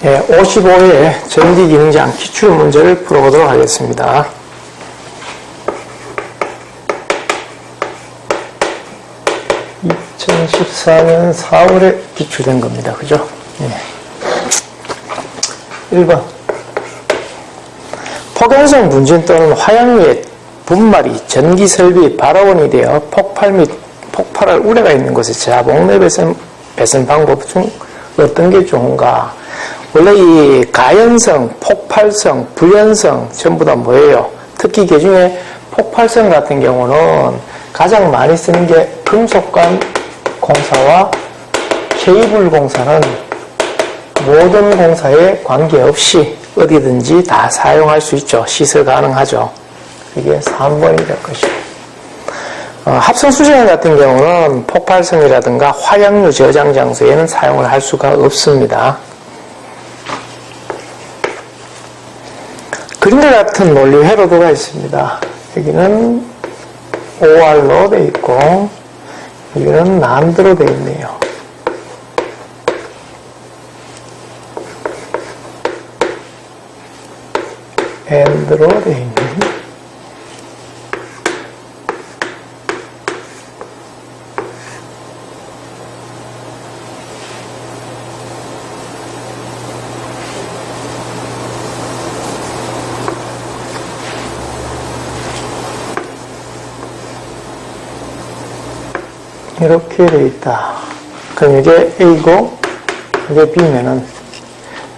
55회 전기기능장 기출 문제를 풀어보도록 하겠습니다. 2014년 4월에 기출된 겁니다. 그죠? 1번. 폭연성 분진 또는 화약류의 분말이 전기설비 발화원이 되어 폭발 및 폭발할 우려가 있는 곳에 자봉내 배선 방법 중 어떤 게 좋은가? 원래 이 가연성, 폭발성, 불연성 전부 다 뭐예요? 특히 그 중에 폭발성 같은 경우는 가장 많이 쓰는 게 금속관 공사와 케이블 공사는 모든 공사에 관계없이 어디든지 다 사용할 수 있죠. 시설 가능하죠. 이게 3번이 될 것이고. 합성 수정액 같은 경우는 폭발성이라든가 화약류 저장 장소에는 사용을 할 수가 없습니다. 그림과 같은 논리 회로도가 있습니다. 여기는 OR로 되어 있고 여기는 난드로 되어 있네요. AND로 되어 있는 이렇게 되어 있다. 그럼 이게 A고 이게 B면은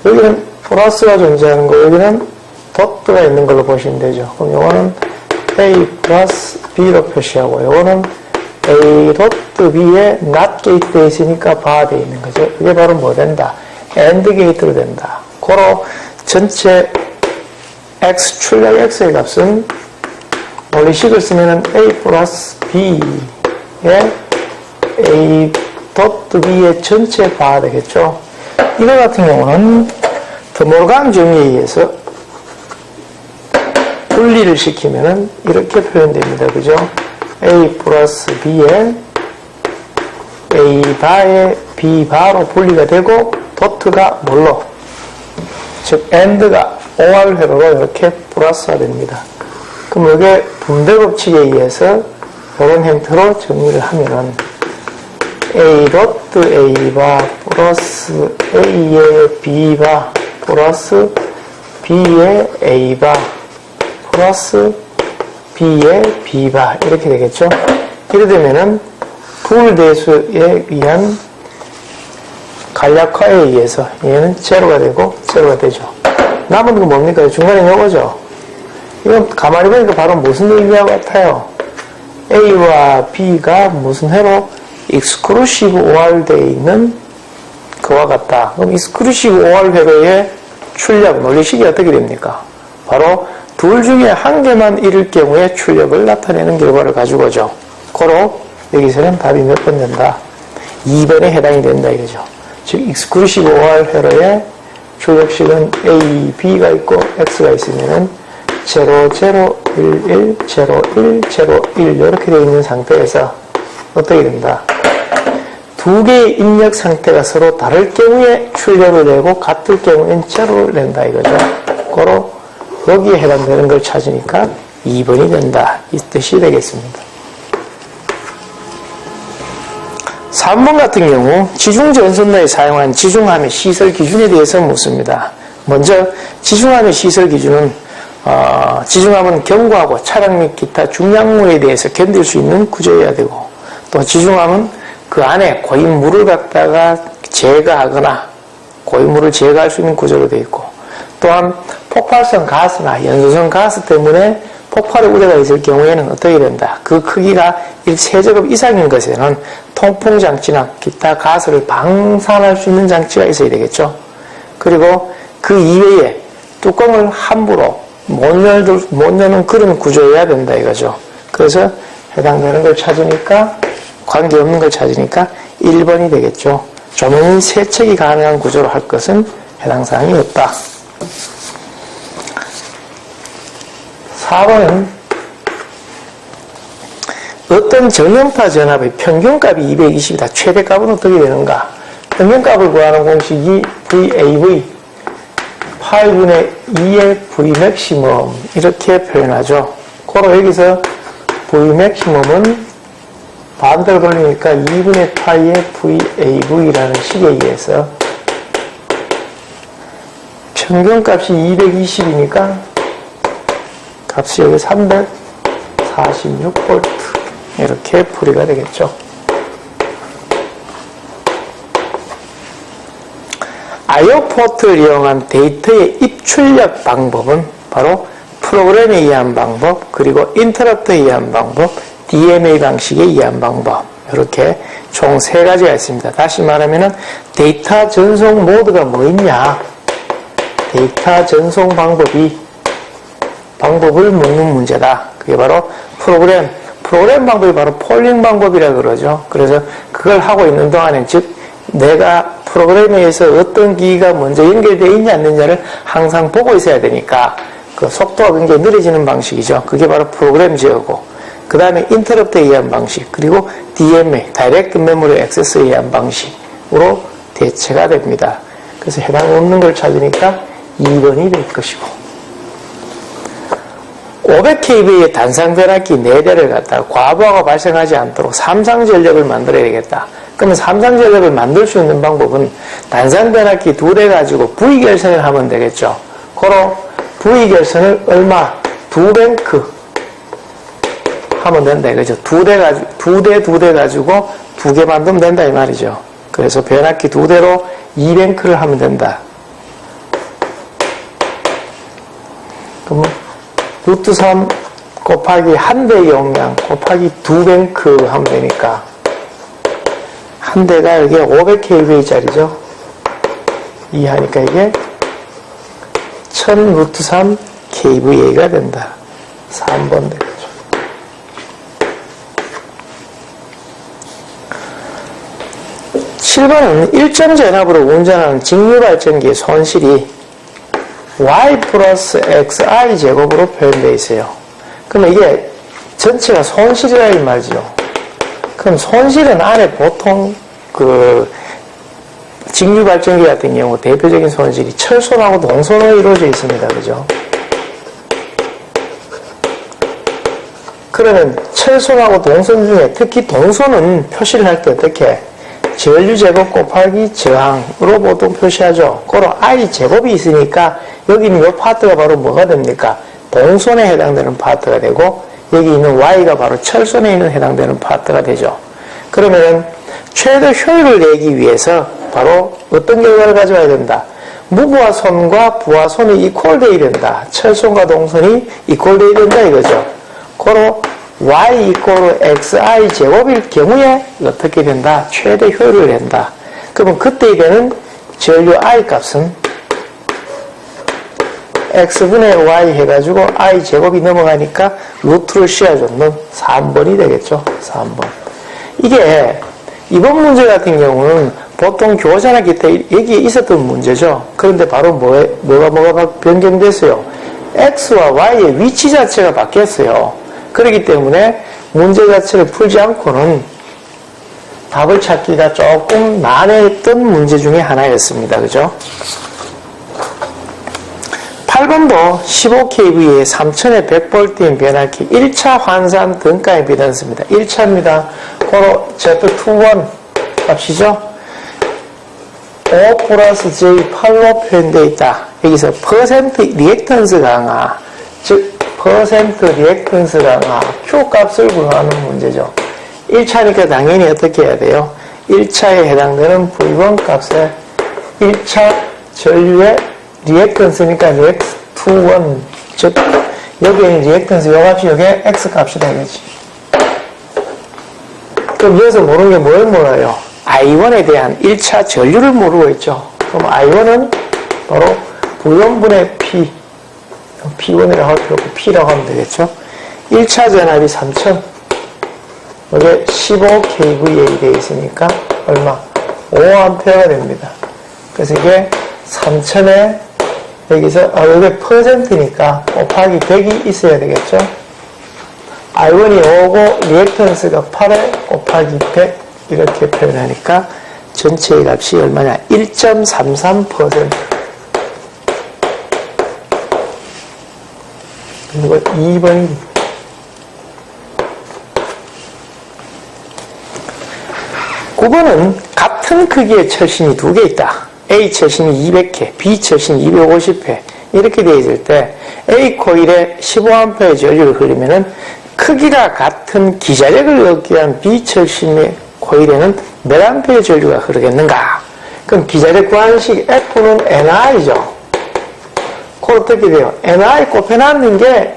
여기는 플러스가 존재하는 거, 여기는 도트가 있는 걸로 보시면 되죠. 그럼 이거는 A 플러스 B로 표시하고 이거는 A 도트 B에 not 게이트 되어 있으니까 바 되어 있는 거죠. 이게 바로 뭐 된다? AND 게이트로 된다. 고로 전체 X 출력 X의 값은 논리식을 쓰면은 A 플러스 B에 A 도트 B의 전체 바가 되겠죠. 이거 같은 경우는 드몰강 정의에 의해서 분리를 시키면은 이렇게 표현됩니다. 그죠? A 플러스 B에 A 바에 B 바로 분리가 되고 도트가 뭘로? 즉 AND가 OR 회로로 이렇게 플러스가 됩니다. 그럼 이게 분배 법칙에 의해서 이런 형태로 정리를 하면은 A 도트 A 바 플러스 A의 B 바 플러스 B의 A 바 플러스 B의 B 바 이렇게 되겠죠. 이래 되면은 불대수에 의한 간략화에 의해서 얘는 제로가 되고 제로가 되죠. 남은 건 뭡니까? 중간에 요거죠. 이건 가만히 보니까 바로 무슨 의미와 같아요? A와 B가 무슨 회로? 익스크루시브 OR 되어 있는 그와 같다. 그럼 익스크루시브 OR 회로의 출력, 논리식이 어떻게 됩니까? 바로 둘 중에 한 개만 잃을 경우에 출력을 나타내는 결과를 가지고죠. 고로 여기서는 답이 몇 번 된다? 2번에 해당이 된다 이거죠. 즉 익스크루시브 OR 회로의 출력식은 A, B가 있고 X가 있으면은 0, 0, 1, 1, 0, 1, 0, 1 이렇게 되어 있는 상태에서 어떻게 된다? 두 개의 입력 상태가 서로 다를 경우에 출력을 내고 같을 경우엔 제로를 낸다 이거죠. 고로 여기에 해당되는 걸 찾으니까 2번이 된다. 이 뜻이 되겠습니다. 3번 같은 경우 지중전선로에 사용한 지중함의 시설 기준에 대해서 묻습니다. 먼저 지중함의 시설 기준은 지중함은 경고하고 차량 및 기타 중량물에 대해서 견딜 수 있는 구조여야 되고 또 지중함은 그 안에 고인물을 갖다가 제거하거나 고인물을 제거할 수 있는 구조로 되어 있고 또한 폭발성 가스나 연소성 가스 때문에 폭발의 우려가 있을 경우에는 어떻게 된다? 그 크기가 1세제곱 이상인 것에는 통풍장치나 기타 가스를 방산할 수 있는 장치가 있어야 되겠죠. 그리고 그 이외에 뚜껑을 함부로 못 여는 그런 구조여야 된다 이거죠. 그래서 해당되는 걸 찾으니까 관계없는 걸 찾으니까 1번이 되겠죠. 조명이 세척이 가능한 구조로 할 것은 해당 사항이 없다. 4번은 어떤 전염파 전압의 평균값이 220이다. 최대값은 어떻게 되는가? 평균값을 구하는 공식이 VAV, 파이분의 2의 V맥시멈 이렇게 표현하죠. 그로 여기서 V맥시멈은 반대로 돌리니까 2분의 파이의 VAV라는 식에 의해서 평균값이 220이니까 값이 여기 346V 이렇게 풀이가 되겠죠. I/O 포트를 이용한 데이터의 입출력 방법은 바로 프로그램에 의한 방법, 그리고 인터럽트에 의한 방법, DMA 방식에 의한 방법, 이렇게 총 3가지가 있습니다. 다시 말하면 데이터 전송 모드가 뭐 있냐, 데이터 전송 방법을 묻는 문제다. 그게 바로 프로그램 방법이 바로 폴링 방법이라 그러죠. 그래서 그걸 하고 있는 동안에, 즉 내가 프로그램에 의해서 어떤 기기가 먼저 연결되어 있냐 없느냐를 항상 보고 있어야 되니까 그 속도가 굉장히 느려지는 방식이죠. 그게 바로 프로그램 제어고, 그 다음에 인터럽트에 의한 방식, 그리고 DMA, 다이렉트 메모리 액세스에 의한 방식으로 대체가 됩니다. 그래서 해당 없는 걸 찾으니까 2번이 될 것이고, 500kV의 단상 변압기 4대를 갖다가 과부하가 발생하지 않도록 삼상 전력을 만들어야 되겠다. 그러면 삼상 전력을 만들 수 있는 방법은 단상 변압기 2대 가지고 V 결선을 하면 되겠죠. 그로 V 결선을 얼마? 2뱅크 하면 된다 이거죠. 2대 가지고 2개 만들면 된다 이 말이죠. 그래서 변압기 2대로 2뱅크를 하면 된다. 그럼 루트 3 곱하기 1대의 용량 곱하기 2뱅크 하면 되니까, 1대가 여기에 500kV짜리죠. 2 하니까 이게 1000 루트 3 kVA가 된다. 3번 되겠죠. (7번은) 일점 전압으로 운전하는 직류발전기의 손실이 y 플러스 xi 제곱으로 표현되어 있어요. 그럼 이게 전체가 손실이라 이 말이죠. 그럼 손실은 안에 보통 그 직류발전기 같은 경우 대표적인 손실이 철손하고 동손으로 이루어져 있습니다. 그죠? 그러면 철손하고 동손 중에 특히 동손은 표시를 할 때 어떻게? 전류 제곱 곱하기 저항으로 보통 표시하죠. 그로 I 제곱이 있으니까 여기는 이 파트가 바로 뭐가 됩니까? 동손에 해당되는 파트가 되고, 여기 있는 Y가 바로 철손에 있는 해당되는 파트가 되죠. 그러면 최대 효율을 내기 위해서 바로 어떤 결과를 가져와야 된다? 무부하 손과 부하 손이 이퀄되어야 된다. 철손과 동손이 이퀄되어야 된다 이거죠. 그로 y 이퀄 xi 제곱일 경우에 어떻게 된다? 최대 효율을 낸다. 그러면 그때 되는 전류 i 값은 x분의 y 해가지고 i 제곱이 넘어가니까 루트를 씌워줬는 3번이 되겠죠. 3번. 이게 이번 문제 같은 경우는 보통 교차나 기타 여기에 있었던 문제죠. 그런데 바로 뭐가 변경됐어요? x와 y의 위치 자체가 바뀌었어요. 그렇기 때문에 문제 자체를 풀지 않고는 답을 찾기가 조금 난해했던 문제 중에 하나였습니다. 그죠? 8번도 15kV에 3000의 100V인 변압기 1차 환산 등가 임피던스입니다. 1차입니다. 고로 Z21 값이죠. 5 플러스 J 8로 표현되어 있다. 여기서 퍼센트 리액턴스 강화, 즉 퍼센트 리액턴스 강화 Q 값을 구하는 문제죠. 1차니까 당연히 어떻게 해야 돼요? 1차에 해당되는 V1 값에 1차 전류의 리액턴스니까 리액21, 즉 여기에 리액턴스 요 값이 여기에 X 값이 되겠지. 그럼 여기서 모르는 게 뭘 몰라요? I1에 대한 1차 전류를 모르고 있죠. 그럼 I1은 바로 V1분의 P, P1이라고 할 필요 없고 P라고 하면 되겠죠. 1차 전압이 3000, 여기에 15kVA 되어 있으니까 얼마? 5A가 됩니다. 그래서 이게 3000에 여기서 여기 퍼센트니까 곱하기 100이 있어야 되겠죠. I1이 5고 리액턴스가 8에 곱하기 100 이렇게 표현하니까 전체의 값이 얼마냐? 1.33%. 이거 2번입니다. (9번은) 같은 크기의 철신이 두 개 있다. A 철신이 200회, B 철신이 250회 이렇게 되어 있을 때 A 코일에 15A의 전류를 흘리면은 크기가 같은 기자력을 얻기 위한 B 철신의 코일에는 몇 암페의 전류가 흐르겠는가? 그럼 기자력 구하식 F는 NI죠. 그걸 어떻게 돼요? NI 곱해놨는 게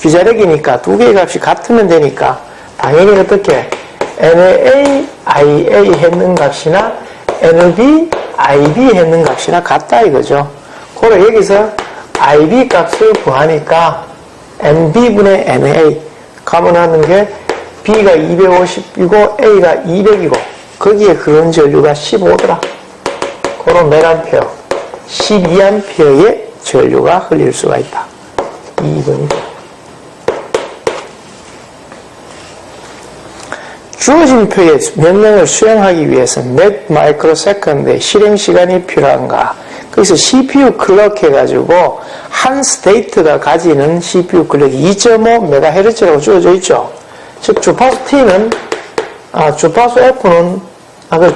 기자력이니까 두 개의 값이 같으면 되니까 당연히 어떻게 NA, IA 했는 값이나 NB, IB 했는 값이나 같다 이거죠. 그래 여기서 IB 값을 구하니까 NB분의 NA 감원하는 게 B가 250이고 A가 200이고 거기에 흐르는 전류가 15더라. 그럼 몇 암페어? 12암페어의 전류가 흘릴 수가 있다. 2번입니다. 주어진 표의 명령을 수행하기 위해서 몇 마이크로세컨드의 실행 시간이 필요한가? 그래서 CPU 클럭 해가지고 한 스테이트가 가지는 CPU 클럭이 2.5MHz라고 주어져 있죠. 즉 주파수 T는 주파수 F는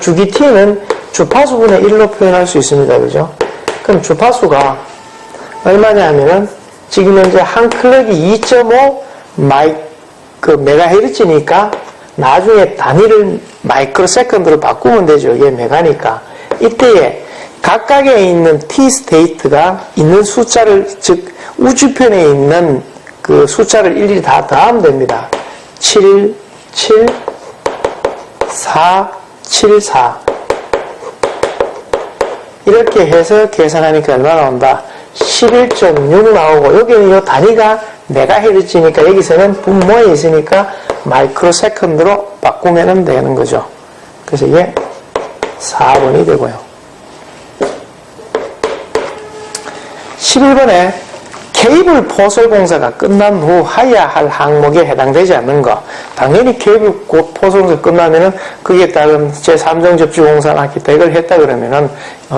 주기 T는 주파수분의 1로 표현할 수 있습니다. 그죠? 그럼 주파수가 얼마냐 하면은 지금 현재 한 클럭이 2.5 메가헤르츠니까 나중에 단위를 마이크로세컨드로 바꾸면 되죠. 이게 메가니까. 이때에 각각에 있는 T 스테이트가 있는 숫자를, 즉, 우주편에 있는 그 숫자를 일일이 다 더하면 됩니다. 7, 7, 4, 7, 4. 이렇게 해서 계산하니까 얼마 나온다? 11.6 나오고, 여기는 이 단위가 메가헤르츠니까 여기서는 분모에 있으니까 마이크로세컨드로 바꾸면 되는 거죠. 그래서 이게 4번이 되고요. 11번에 케이블 포설 공사가 끝난 후 하여야 할 항목에 해당되지 않는 거. 당연히 케이블 포설 공사 끝나면은 그에 따른 제3종 접지 공사나 기타 이걸 했다 그러면은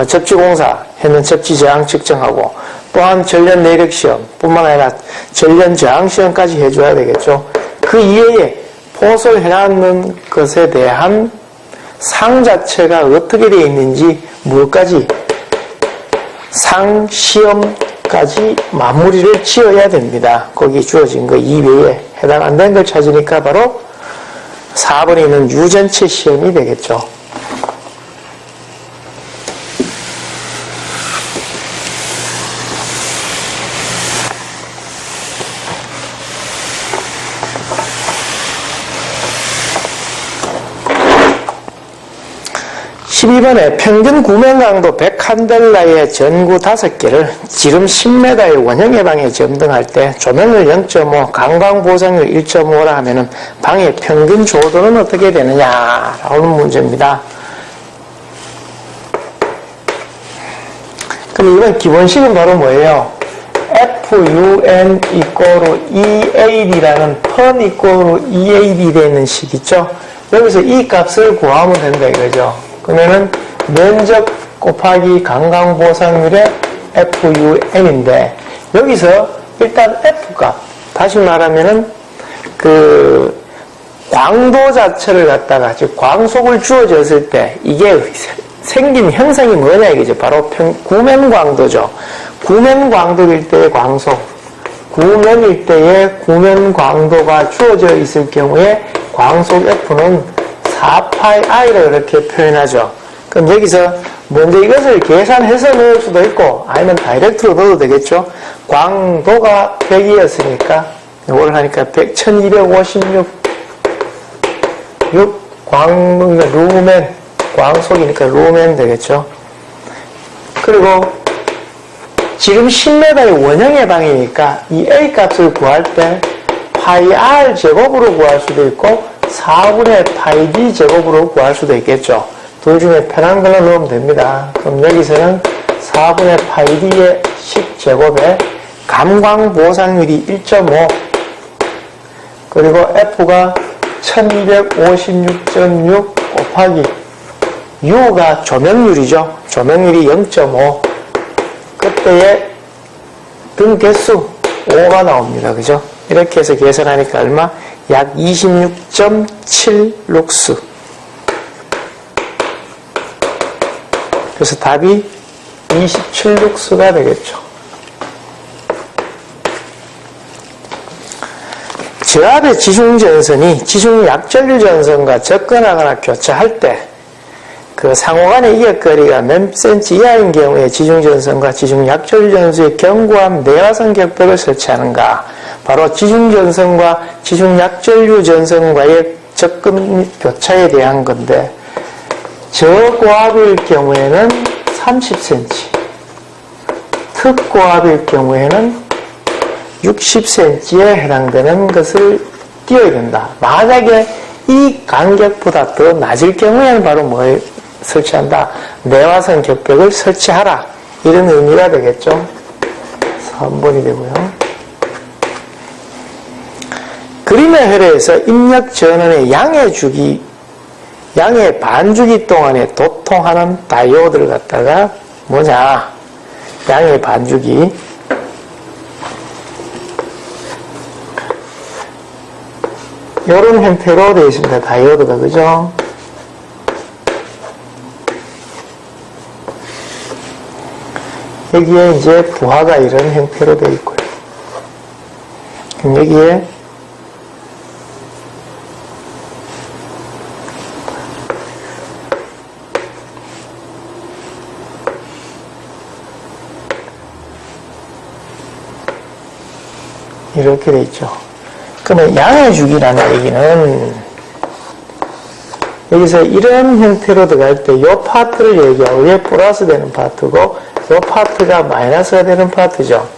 접지 공사 했는 접지 저항 측정하고 또한 전련 내력 시험 뿐만 아니라 전련 저항 시험까지 해줘야 되겠죠. 그 이외에 포설해놨는 것에 대한 상 자체가 어떻게 되어 있는지 뭐까지 상 시험까지 마무리를 지어야 됩니다. 거기 주어진 거 이외에 해당 안 된 걸 찾으니까 바로 4번에 있는 유전체 시험이 되겠죠. 12번에 평균 구매 강도 101델라의 전구 5개를 지름 10m의 원형의 방에 점등할 때 조명률 0.5, 강광 보상률 1.5라 하면은 방의 평균 조도는 어떻게 되느냐 라는 문제입니다. 그럼 이번 기본식은 바로 뭐예요? FUN 이꼬르 EAD라는 펀 이꼬르 EAD 되는 식 있죠? 여기서 이 값을 구하면 된다 이거죠. 그러면은 면적 곱하기 강광보상률의 FUN인데 여기서 일단 F값 다시 말하면은 그 광도 자체를 갖다가 즉 광속을 주어졌을 때 이게 생긴 현상이 뭐냐 이거죠. 바로 구면 광도죠. 구면 광도일 때의 광속 구면일 때의 구면 광도가 주어져 있을 경우에 광속 F는 4파이I라고 이렇게 표현하죠. 그럼 여기서 먼저 이것을 계산해서 넣을 수도 있고 아니면 다이렉트로 넣어도 되겠죠. 광도가 100이었으니까 이걸 하니까 1256 루멘 광속이니까 루멘 되겠죠. 그리고 지금 10m의 원형의 방이니까 이 A 값을 구할 때 파이 R 제곱으로 구할 수도 있고 4분의 파이 D 제곱으로 구할 수도 있겠죠. 둘 중에 편한 걸로 넣으면 됩니다. 그럼 여기서는 4분의 파이 D의 10제곱에 감광 보상률이 1.5 그리고 F가 1256.6 곱하기 U가 조명률이죠. 조명률이 0.5 그때의 등 개수 5가 나옵니다. 그죠? 이렇게 해서 계산하니까 얼마? 약 26.7 룩스. 그래서 답이 27 룩스가 되겠죠. 저 앞에 지중전선이 지중약전류 전선과 접근하거나 교차할 때 그 상호간의 이격거리가 몇 센치 이하인 경우에 지중전선과 지중약전류 전선의 견고한 내화선 격벽을 설치하는가? 바로 지중전선과 지중약전류 전선과의 접근 교차에 대한 건데 저고압일 경우에는 30cm, 특고압일 경우에는 60cm에 해당되는 것을 띄워야 된다. 만약에 이 간격보다 더 낮을 경우에는 바로 뭐에 설치한다? 내화선 격벽을 설치하라. 이런 의미가 되겠죠. 3번이 되고요. 그림의 회로에서 입력 전원의 양의 반주기 동안에 도통하는 다이오드를 갖다가 뭐냐? 양의 반주기. 이런 형태로 되어 있습니다. 다이오드가, 그죠? 여기에 이제 부하가 이런 형태로 되어 있고요. 그럼 여기에 이렇게 되어 있죠. 그러면 양의 주기라는 얘기는 여기서 이런 형태로 들어갈 때 이 파트를 얘기하고 얘 플러스 되는 파트고 이 파트가 마이너스가 되는 파트죠.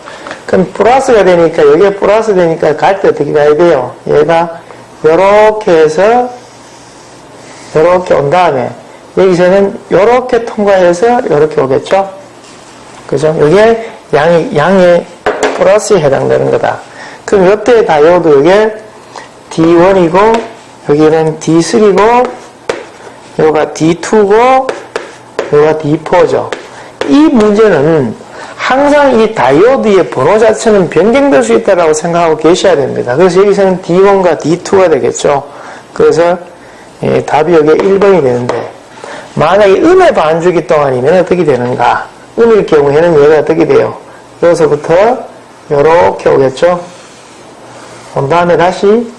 그럼 플러스가 되니까 여기에 플러스 되니까 갈 때 어떻게 가야 돼요? 얘가 요렇게 해서 요렇게 온 다음에 여기서는 요렇게 통과해서 요렇게 오겠죠? 그죠? 이게 양의 플러스에 해당되는 거다. 그럼 이때 다이오드 이게 D1이고 여기는 D3고 여기가 D2고 여기가 D4죠. 이 문제는 항상 이 다이오드의 번호 자체는 변경될 수 있다고 생각하고 계셔야 됩니다. 그래서 여기서는 D1과 D2가 되겠죠. 그래서 답이 여기 1번이 되는데 만약에 음의 반주기 동안이면 어떻게 되는가? 음일 경우에는 얘가 어떻게 돼요? 여기서부터 이렇게 오겠죠. 온 다음에 다시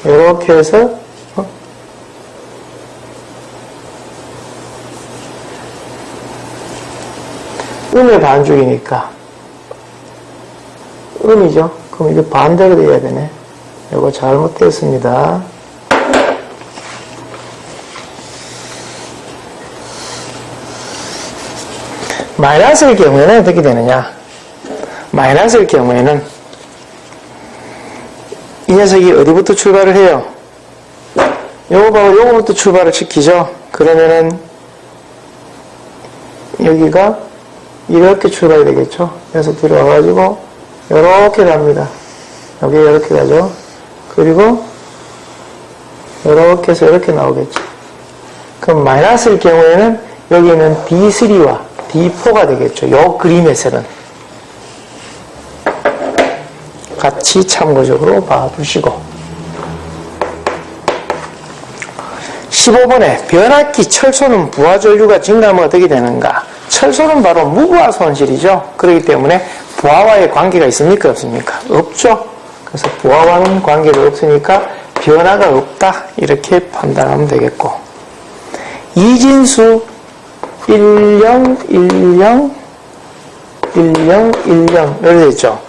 이렇게 해서 음의 반죽이니까 음이죠. 그럼 이게 반대로 돼야 되네. 이거 잘못됐습니다. 마이너스일 경우에는 어떻게 되느냐? 마이너스일 경우에는 이 녀석이 어디부터 출발을 해요? 요거하고 요거부터 출발을 시키죠. 그러면은 여기가 이렇게 출발이 되겠죠. 그래서 들어와가지고 이렇게 갑니다. 여기 이렇게 가죠. 그리고 이렇게 해서 이렇게 나오겠죠. 그럼 마이너스일 경우에는 여기는 D3와 D4가 되겠죠. 요 그림에서는 같이 참고적으로 봐두시고 15번에 변압기 철소는 부하 전류가 증가하면 어떻게 되는가? 철소는 바로 무부하 손실이죠. 그렇기 때문에 부하와의 관계가 있습니까? 없습니까? 없죠. 그래서 부하와는 관계가 없으니까 변화가 없다. 이렇게 판단하면 되겠고 이진수 10, 10, 10, 10 이렇게 되죠.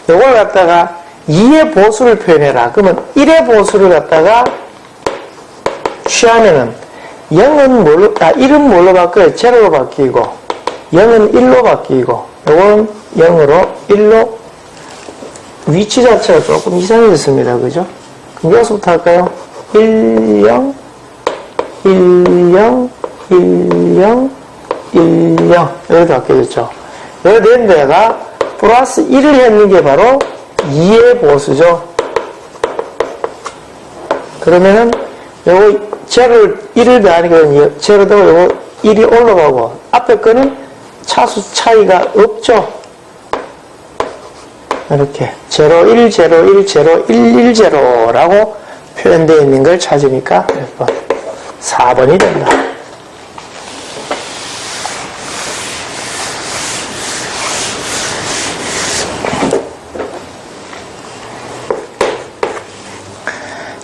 이걸 갖다가 2의 보수를 표현해라. 그러면 1의 보수를 갖다가 취하면은 1은 뭘로 바뀌어요? 제로로 바뀌고 0은 1로 바뀌고 요건 0으로 1로 위치 자체가 조금 이상해졌습니다. 그죠? 그럼 여기서부터 할까요? 1, 0 1, 0 1, 0 1, 0 이렇게 바뀌어졌죠. 여기 된 데가 플러스 1을 했는 게 바로 2의 보수죠. 그러면은 요거 제로를 1을 더하니까 제로 되고 요거 1이 올라가고 앞에 거는 차수 차이가 없죠. 이렇게 0, 1, 0, 1, 0, 1, 1, 0라고 표현되어 있는 걸 찾으니까 몇 번? 4번이 된다.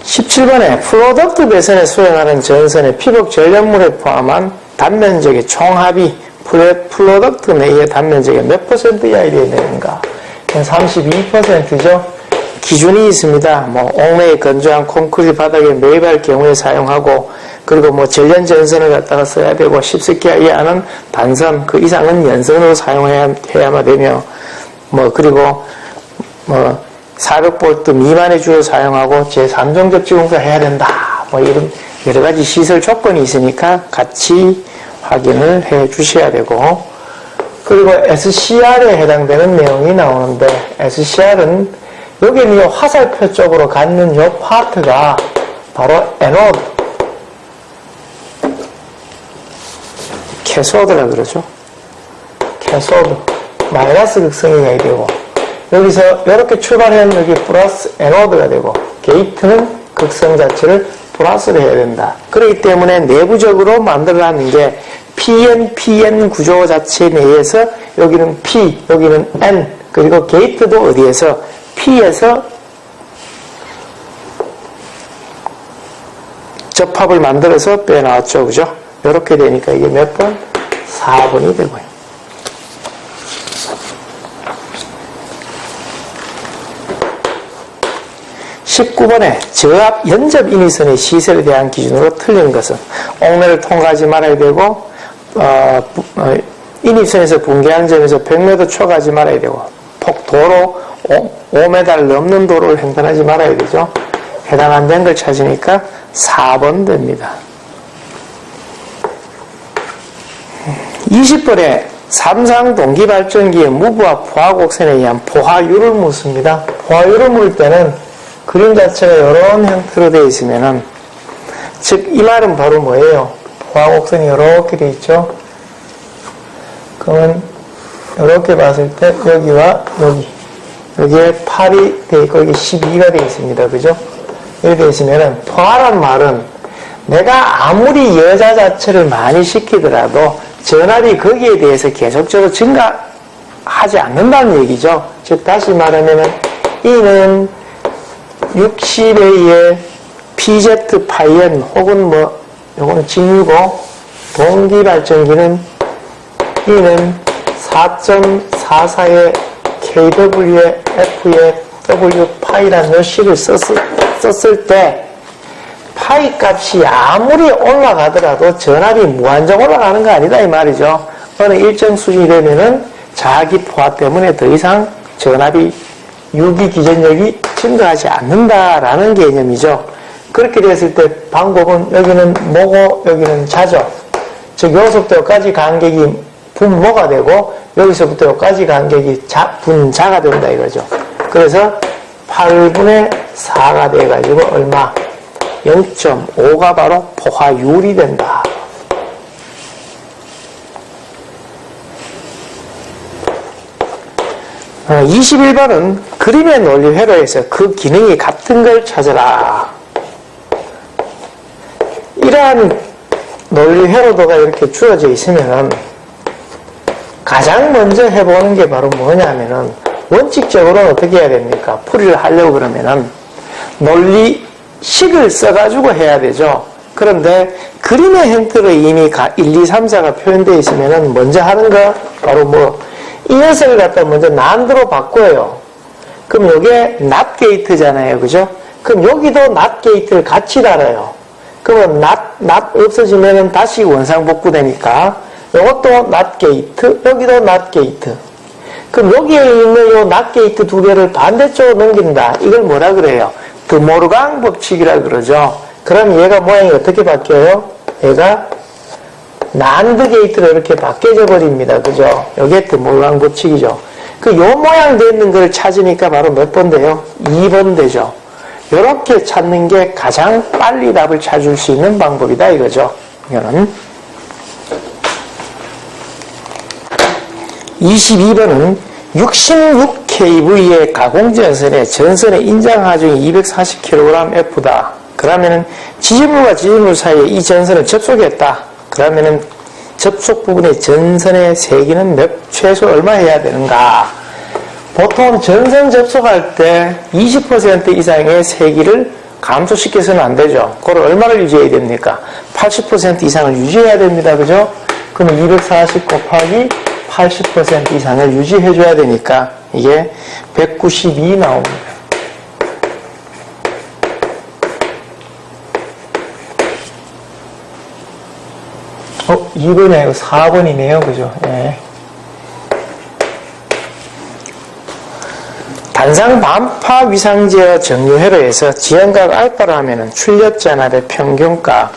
(17번에) 프로덕트 배선에 수행하는 전선의 피복 전력물에 포함한 단면적의 총합이 프로덕트 내의 단면적의 몇 % 이하이 되어야 되는가? 32%죠. 기준이 있습니다. 뭐 옥내의 건조한 콘크리트 바닥에 매입할 경우에 사용하고, 그리고 뭐 전련 전선을 갖다가 써야 되고, 10스키아 이하는 단선, 그 이상은 연선으로 사용해야만 되며, 뭐 그리고 뭐 400V 미만의 주로 사용하고 제3종 접지공사 해야 된다. 뭐 이런 여러 가지 시설 조건이 있으니까 같이 확인을 해 주셔야 되고, 그리고 SCR에 해당되는 내용이 나오는데, SCR은 여기는 이 화살표 쪽으로 갖는 이 파트가 바로 에노드, 캐소드라 그러죠. 캐소드, 마이너스 극성이 해야 되고, 여기서 이렇게 출발하면 여기 플러스 에노드가 되고, 게이트는 극성 자체를 플러스를 해야 된다. 그렇기 때문에 내부적으로 만들어놨는 게 PN 구조 자체 내에서 여기는 P, 여기는 N, 그리고 게이트도 어디에서? P에서 접합을 만들어서 빼나왔죠. 그죠? 이렇게 되니까 이게 몇 번? 4번이 되고요. 19번에 저압 연접 인위선의 시설에 대한 기준으로 틀린 것은 옥내를 통과하지 말아야 되고, 인입선에서 붕괴한 점에서 100m 초과하지 말아야 되고, 도로 5m를 넘는 도로를 횡단하지 말아야 되죠. 해당 안 된 걸 찾으니까 4번 됩니다. 20번에 삼상 동기발전기의 무브와 포화 곡선에 의한 포화율을 묻습니다. 포화율을 물 때는 그림 자체가 이런 형태로 되어 있으면은, 즉 이 말은 바로 뭐예요? 포화 곡선이 이렇게 되어 있죠. 그러면 이렇게 봤을 때 여기와 여기에 8이 되어 있고 여기 12가 되어 있습니다. 그죠? 이렇게 되어 있으면은 포화란 말은 내가 아무리 여자 자체를 많이 시키더라도 전압이 거기에 대해서 계속적으로 증가하지 않는다는 얘기죠. 즉 다시 말하면 E는 60에 의해 PZ 파이엔 혹은 뭐 요거는 직류고, 동기발전기는 E는 4.44의 KW에 F에 W 파이라는 요 식을 썼을 때 파이 값이 아무리 올라가더라도 전압이 무한정 올라가는 거 아니다 이 말이죠. 어느 일정 수준이 되면은 자기 포화 때문에 더 이상 전압이 유기 기전력이 증가하지 않는다라는 개념이죠. 그렇게 됐을 때 방법은 여기는 뭐고 여기는 자죠. 즉 여기서부터 여기까지 간격이 분모가 되고 여기서부터 여기까지 간격이 분자가 된다 이거죠. 그래서 8분의 4가 돼가지고 얼마? 0.5가 바로 포화율이 된다. 어, 21번은 그림의 논리 회로에서 그 기능이 같은 걸 찾아라. 이러한 논리 회로도가 이렇게 주어져 있으면은 가장 먼저 해보는 게 바로 뭐냐면은 원칙적으로는 어떻게 해야 됩니까? 풀이를 하려고 그러면은 논리식을 써가지고 해야 되죠. 그런데 그림의 형태로 이미 1, 2, 3, 4가 표현되어 있으면은 먼저 하는 거 바로 이 녀석을 갖다 먼저 난드로 바꿔요. 그럼 이게 not 게이트잖아요. 그죠? 그럼 여기도 not 게이트를 같이 달아요. 그러면 not 없어지면은 다시 원상복구되니까 이것도 not 게이트, 여기도 not 게이트. 그럼 여기에 있는 이 not 게이트 두 개를 반대쪽으로 넘긴다. 이걸 뭐라 그래요? 드모르강 법칙이라 그러죠. 그럼 얘가 모양이 어떻게 바뀌어요? 얘가 난드 게이트로 이렇게 바뀌어져 버립니다. 그죠? 이게 드모르강 법칙이죠. 요 모양 되는 걸 찾으니까 바로 몇 번 돼요? 2번 되죠. 이렇게 찾는 게 가장 빨리 답을 찾을 수 있는 방법이다 이거죠. 이거는 22번은 66 kV의 가공전선에 전선의 인장하중이 240kg F다. 그러면은 지지물과 지지물 사이에 이 전선을 접속했다. 그러면은 접속 부분의 전선의 세기는 최소 얼마 해야 되는가? 보통 전선 접속할 때 20% 이상의 세기를 감소시켜서는 안 되죠. 그걸 얼마를 유지해야 됩니까? 80% 이상을 유지해야 됩니다. 그죠? 그럼 240 곱하기 80% 이상을 유지해줘야 되니까 이게 192 나옵니다. 2번이 아니고 4번이네요. 그죠? 예. 단상 반파 위상제어 정류회로에서 지연각 알파로 하면은 출력 전압의 평균값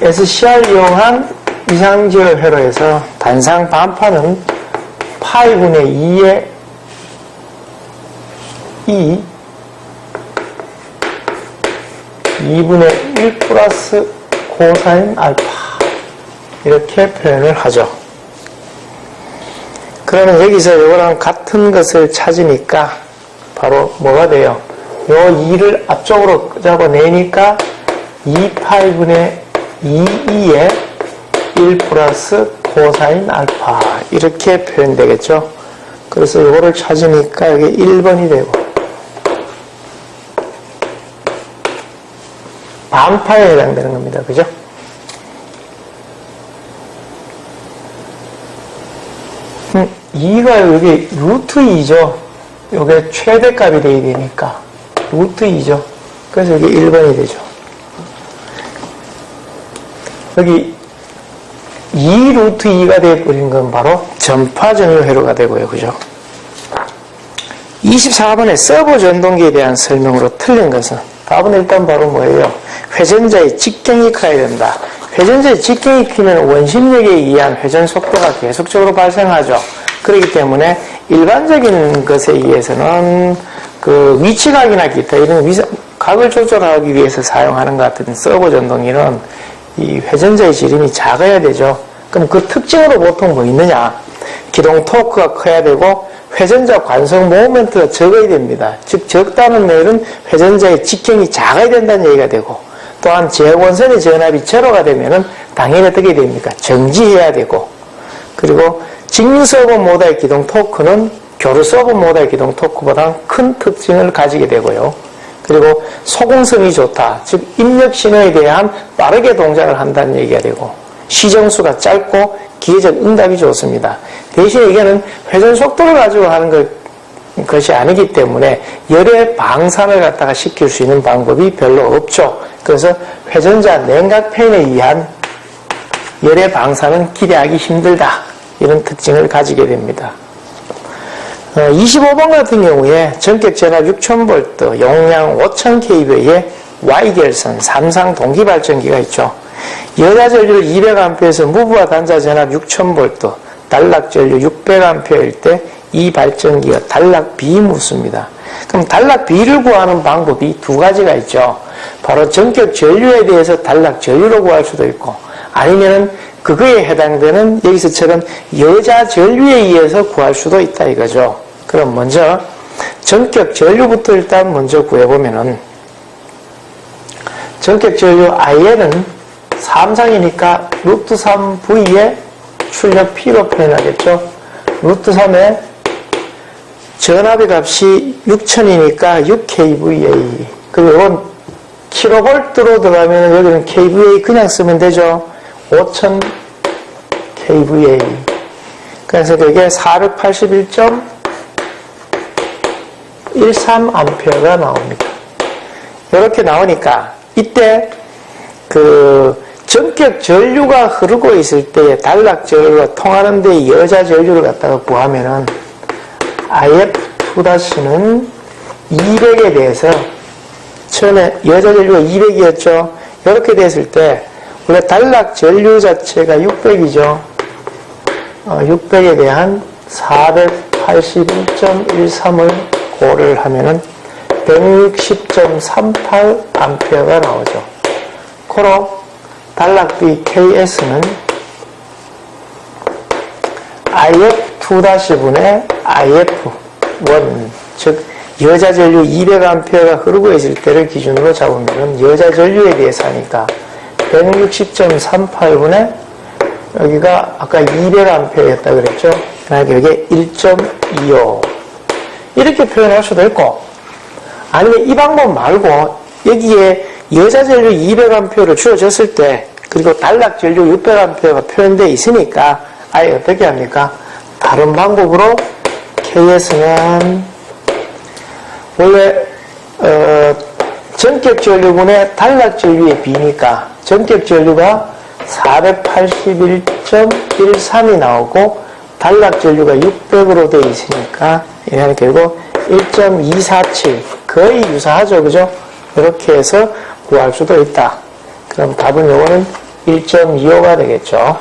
SCR 이용한 위상제어 회로에서 단상 반파는 파이분의 2의 2 2분의 1 플러스 코사인 알파 이렇게 표현을 하죠. 그러면 여기서 이거랑 같은 것을 찾으니까 바로 뭐가 돼요? 요 2를 앞쪽으로 잡아내니까 2파이분의 2의 1 플러스 코사인 알파 이렇게 표현되겠죠. 그래서 이거를 찾으니까 여기 1번이 되고 반파에 해당되는 겁니다. 그죠? 이가 여기 루트 2죠. 요게 최대값이 돼야 되니까 루트 2죠. 그래서 여기 1번이 되죠. 여기 2 루트 2가 되어버린 건 바로 전파전류 회로가 되고요. 그죠? 24번에 서버 전동기에 대한 설명으로 틀린 것은 답은 일단 바로 뭐예요? 회전자의 직경이 커야 된다. 회전자의 직경이 크면 원심력에 의한 회전 속도가 계속적으로 발생하죠. 그렇기 때문에 일반적인 것에 의해서는 그 위치각이나 기타 이런 각을 조절하기 위해서 사용하는 것 같은 서버 전동기는 이 회전자의 지름이 작아야 되죠. 그럼 그 특징으로 보통 뭐 있느냐? 기동 토크가 커야 되고 회전자 관성 모멘트가 적어야 됩니다. 즉 적다는 말은 회전자의 직경이 작아야 된다는 얘기가 되고 또한 제원선의 전압이 제로가 되면은 당연히 어떻게 됩니까? 정지해야 되고 그리고 직류 서버 모드의 기동 토크는 교류 서버 모드의 기동 토크보다 큰 특징을 가지게 되고요. 그리고 소공성이 좋다. 즉 입력 신호에 대한 빠르게 동작을 한다는 얘기가 되고 시정수가 짧고 기계적 응답이 좋습니다. 대신에 이게는 회전 속도를 가지고 하는 것이 아니기 때문에 열의 방산을 갖다가 시킬 수 있는 방법이 별로 없죠. 그래서 회전자 냉각 팬에 의한 열의 방산은 기대하기 힘들다. 이런 특징을 가지게 됩니다. 25번 같은 경우에 전격 전압 6000V, 용량 5000kV의 Y결선 3상 동기발전기가 있죠. 여자 전류 200A에서 무브와 단자 전압 6000V, 단락 전류 600A일 때 이 발전기가 단락 B 묻습니다. 그럼 단락 B를 구하는 방법이 두 가지가 있죠. 바로 전격 전류에 대해서 단락 전류로 구할 수도 있고 아니면은 그거에 해당되는 여기서처럼 여자 전류에 의해서 구할 수도 있다 이거죠. 그럼 먼저 전격 전류부터 일단 먼저 구해보면은 전격 전류 IN은 3상이니까 루트 3V의 출력 P로 표현하겠죠. 루트 3의 전압의 값이 6000이니까 6kVA. 그리고 이건 킬로볼트로 들어가면 여기는 kVA 그냥 쓰면 되죠. 5000 kVA. 그래서 그게 481.13A가 나옵니다. 이렇게 나오니까 이때 그 전격 전류가 흐르고 있을 때 단락 전류가 통하는 데 여자 전류를 갖다가 구하면은 IF2-는 200에 대해서 처음에 여자 전류가 200이었죠. 이렇게 됐을 때 원래 단락 전류 자체가 600이죠. 600에 대한 481.13을 고를 하면은 160.38A가 나오죠. 코로 단락 B KS는 IF2-분의 IF 즉 여자 전류 200A가 흐르고 있을 때를 기준으로 잡으면 여자 전류에 대해서 하니까 160.38분의 여기가 아까 200A였다 그랬죠? 그러니까 여기에 1.25 이렇게 표현할 수도 있고, 아니면 이 방법 말고 여기에 여자 전류 200A를 주어졌을 때 그리고 단락 전류 600A가 표현되어 있으니까 아예 어떻게 합니까? 다른 방법으로 Ks는 원래 전격 전류분의 단락 전류의 비니까 전격 전류가 481.13이 나오고 단락 전류가 600으로 되어 있으니까 얘는 결국 1.247 거의 유사하죠, 그죠? 이렇게 해서 구할 수도 있다. 그럼 답은 요거는 1.25가 되겠죠.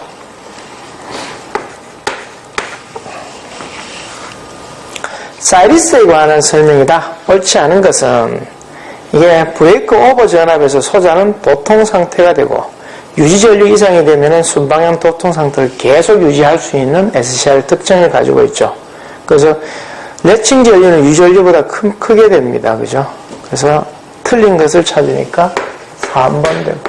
사이리스에 관한 설명이다. 옳지 않은 것은 이게 브레이크 오버 전압에서 소자는 도통 상태가 되고 유지 전류 이상이 되면 순방향 도통 상태를 계속 유지할 수 있는 SCR 특징을 가지고 있죠. 그래서 레칭 전류는 유전류보다 크게 됩니다. 그죠? 그래서 틀린 것을 찾으니까 3번 되고.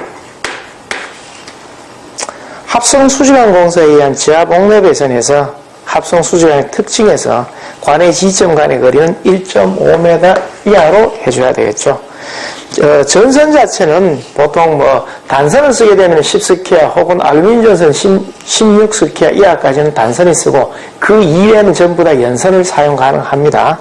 합성 수지관 공사에 의한 지압 옥내 배선에서 합성 수지관의 특징에서 관의 지점 간의 거리는 1.5m 이하로 해줘야 되겠죠. 전선 자체는 보통 단선을 쓰게 되면 10스퀘어 혹은 알루미늄 전선 16스퀘어 이하까지는 단선이 쓰고 그 이외에는 전부 다 연선을 사용 가능합니다.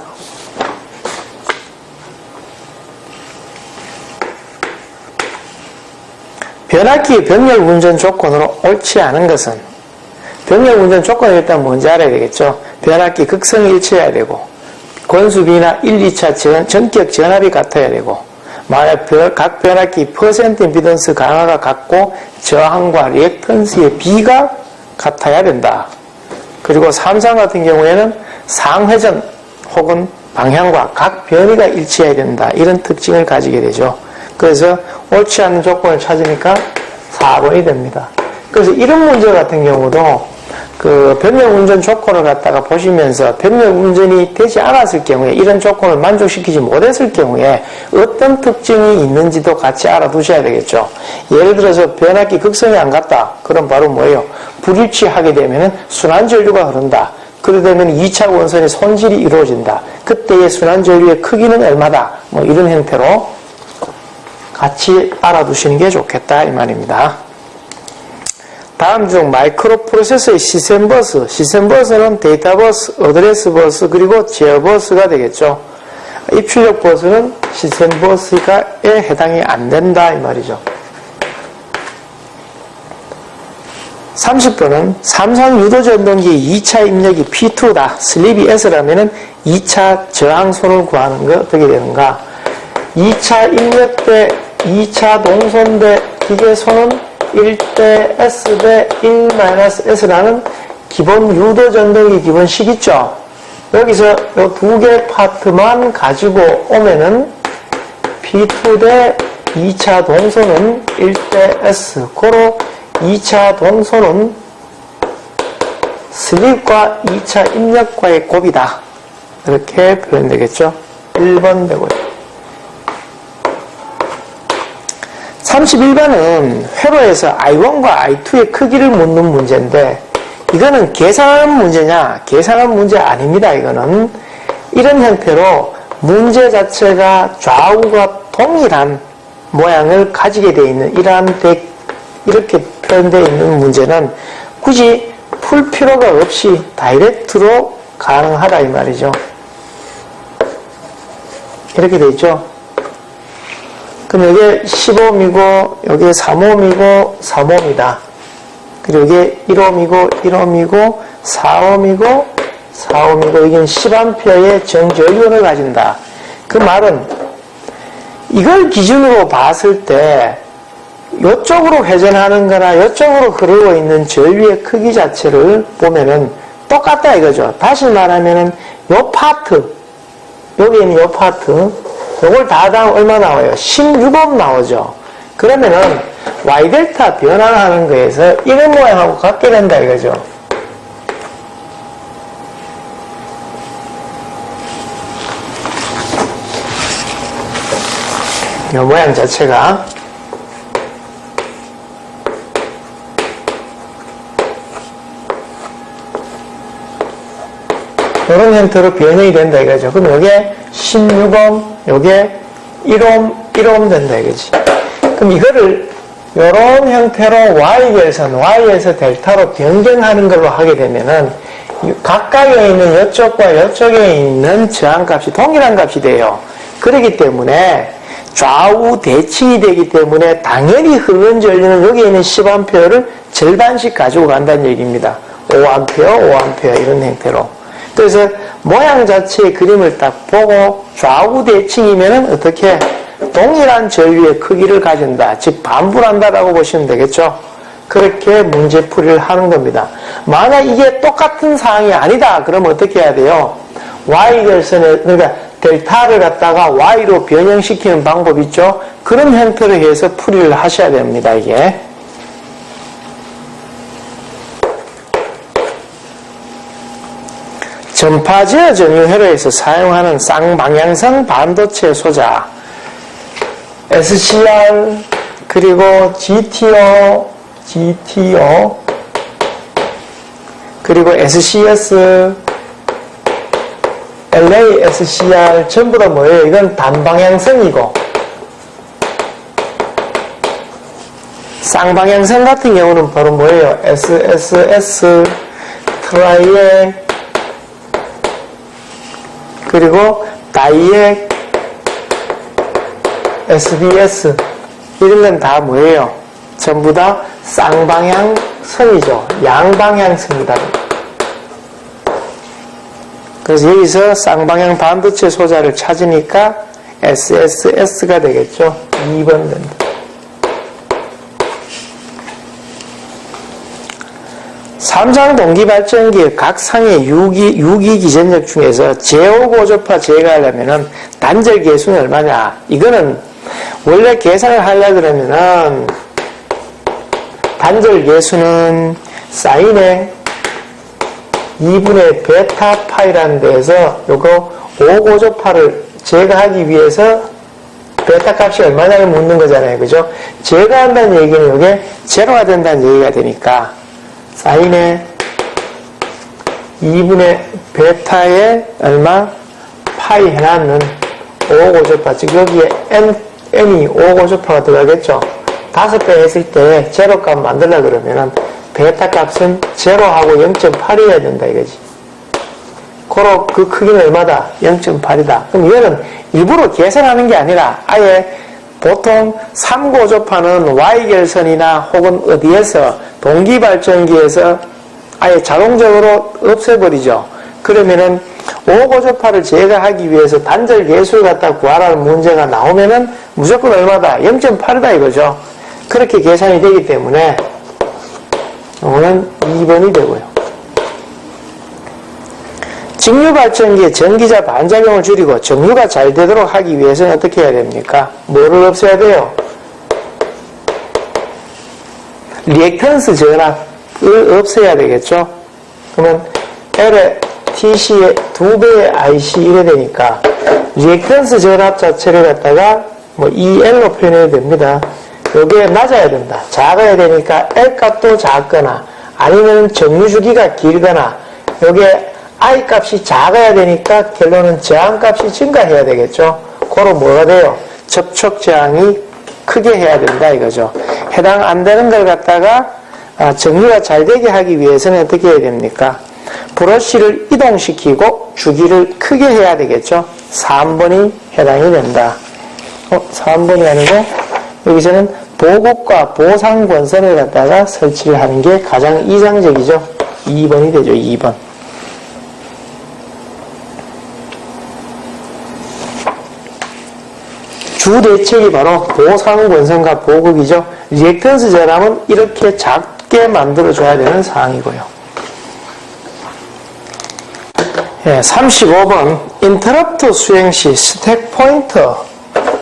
변압기 병렬 운전 조건으로 옳지 않은 것은 병렬 운전 조건이 일단 뭔지 알아야 되겠죠. 변압기 극성이 일치해야 되고 권수비나 1, 2차 전격 전압이 같아야 되고 만약 각 변압기 퍼센트 임피던스 강화가 같고 저항과 리액턴스의 비가 같아야 된다. 그리고 3상 같은 경우에는 상회전 혹은 방향과 각 변이가 일치해야 된다. 이런 특징을 가지게 되죠. 그래서 옳지 않은 조건을 찾으니까 4번이 됩니다. 그래서 이런 문제 같은 경우도 그 병렬 운전 조건을 갖다가 보시면서 병렬 운전이 되지 않았을 경우에 이런 조건을 만족시키지 못했을 경우에 어떤 특징이 있는지도 같이 알아두셔야 되겠죠. 예를 들어서 변압기 극성이 안 갔다. 그럼 바로 뭐예요? 불일치하게 되면 순환전류가 흐른다. 그러다 보면 2차 원선의 손질이 이루어진다. 그때의 순환전류의 크기는 얼마다. 뭐 이런 형태로 같이 알아두시는 게 좋겠다 이 말입니다. 다음 중 마이크로 프로세서의 시센버스는 데이터 버스, 어드레스 버스, 그리고 제어 버스가 되겠죠. 입출력 버스는 시센버스에 해당이 안 된다 이 말이죠. 30번은 삼상 유도 전동기 2차 입력이 P2다. 슬립이 S라면은 2차 저항선을 구하는 거 어떻게 되는가? 2차 입력 대 2차 동선 대 기계선은 1대 S 대 1-S라는 기본 유도 전동기 기본식 있죠? 여기서 이 두 개 파트만 가지고 오면은 P2 대 2차 동선은 1대 S. 고로 2차 동선은 슬립과 2차 입력과의 곱이다. 이렇게 표현되겠죠? 1번 되고요. 31번은 회로에서 I1과 I2의 크기를 묻는 문제인데 이거는 계산하는 문제냐? 계산하는 문제 아닙니다. 이거는 이런 형태로 문제 자체가 좌우가 동일한 모양을 가지게 되어 있는 이렇게 표현되어 있는 문제는 굳이 풀 필요가 없이 다이렉트로 가능하다 이 말이죠. 이렇게 되어 있죠. 그럼 여기에 10옴이고 여기에 3옴이고 3옴이다. 그리고 여기에 1옴이고 1옴이고 4옴이고 4옴이고 여기는 10A의 정전류를 가진다. 그 말은 이걸 기준으로 봤을 때 이쪽으로 회전하는 거나 이쪽으로 흐르고 있는 전류의 크기 자체를 보면은 똑같다 이거죠. 다시 말하면은 요 파트, 여기 있는 요 파트, 요걸 다 하면 얼마 나와요? 16옴 나오죠. 그러면은 Y델타 변화하는 거에서 이런 모양하고 같게 된다 이거죠. 이 모양 자체가. 이런 형태로 변형이 된다 이거죠. 그럼 요게 16옴, 요게 1옴 된다 이거지. 그럼 이거를 요런 형태로 Y결선, Y에서 델타로 변경하는 걸로 하게 되면은 각각에 있는 이쪽과 이쪽에 있는 저항값이 동일한 값이 돼요. 그렇기 때문에 좌우 대칭이 되기 때문에 당연히 흐르는 전류는 여기에 있는 10A를 절반씩 가지고 간다는 얘기입니다. 5A, 5A 이런 형태로. 그래서 모양 자체의 그림을 딱 보고 좌우 대칭이면은 어떻게 동일한 전류의 크기를 가진다. 즉 반불한다라고 보시면 되겠죠. 그렇게 문제풀이를 하는 겁니다. 만약 이게 똑같은 사항이 아니다. 그러면 어떻게 해야 돼요? Y결선에 그러니까 델타를 갖다가 Y로 변형시키는 방법 있죠. 그런 형태로 해서 풀이를 하셔야 됩니다. 이게. 전파제어 전류 회로에서 사용하는 쌍방향성 반도체 소자 SCR 그리고 GTO 그리고 SCS LA SCR 전부 다 뭐예요? 이건 단방향성이고 쌍방향성 같은 경우는 바로 뭐예요? SSS 트라이액 그리고 다이액 SBS 이런 건 다 뭐예요? 전부 다 쌍방향선이죠. 양방향선이다. 그래서 여기서 쌍방향 반도체 소자를 찾으니까 SSS가 되겠죠. 2번 된다. 삼상 동기발전기의 각 상의 유기 기전력 중에서 제5 고조파 제거하려면은 단절 계수는 얼마냐? 이거는 원래 계산을 하려 그러면은 단절 계수는 사인의 2분의 베타 파이라는 데에서 요거 5고조파를 제거하기 위해서 베타 값이 얼마냐를 묻는 거잖아요. 그죠? 제거한다는 얘기는 요게 제로가 된다는 얘기가 되니까 사인의 2분의 베타에 얼마? 파이 해놨는 5고조파, 즉 여기에 n이 5고조파가 들어가겠죠. 5배 했을 때 제로 값 만들려고 그러면은 베타 값은 제로하고 0.8이어야 된다 이거지. 고로 그 크기는 얼마다? 0.8이다. 그럼 이거는 일부러 계산하는 게 아니라 아예 보통 3고조파는 Y결선이나 혹은 어디에서 동기발전기에서 아예 자동적으로 없애버리죠. 그러면은 5고조파를 제거하기 위해서 단절 계수를 갖다 구하라는 문제가 나오면은 무조건 얼마다? 0.8이다 이거죠. 그렇게 계산이 되기 때문에 이거는 2번이 되고요. 직류발전기의 전기자 반작용을 줄이고 정류가 잘 되도록 하기 위해서는 어떻게 해야 됩니까? 뭐를 없애야 돼요? 리액턴스 전압을 없애야 되겠죠? 그러면 L의 TC의 2배의 IC 이래 되니까 리액턴스 전압 자체를 갖다가 뭐 EL로 표현해야 됩니다. 여기에 낮아야 된다. 작아야 되니까 L 값도 작거나 아니면 정류 주기가 길거나 여기에 I 값이 작아야 되니까 결론은 저항 값이 증가해야 되겠죠. 그로 뭐가 돼요? 접촉 저항이 크게 해야 된다 이거죠. 해당 안 되는 걸 갖다가 정류가 잘 되게 하기 위해서는 어떻게 해야 됩니까? 브러쉬를 이동시키고 주기를 크게 해야 되겠죠. 3번이 해당이 된다. 3번이 아니고 여기서는 보급과 보상 권선을 갖다가 설치를 하는 게 가장 이상적이죠. 2번이 되죠. 2번. 주 대책이 바로 보상 권선과 보급이죠. 리액턴스 전압은 이렇게 작게 만들어줘야 되는 사항이고요. 35번 인터럽트 수행 시 스택 포인터.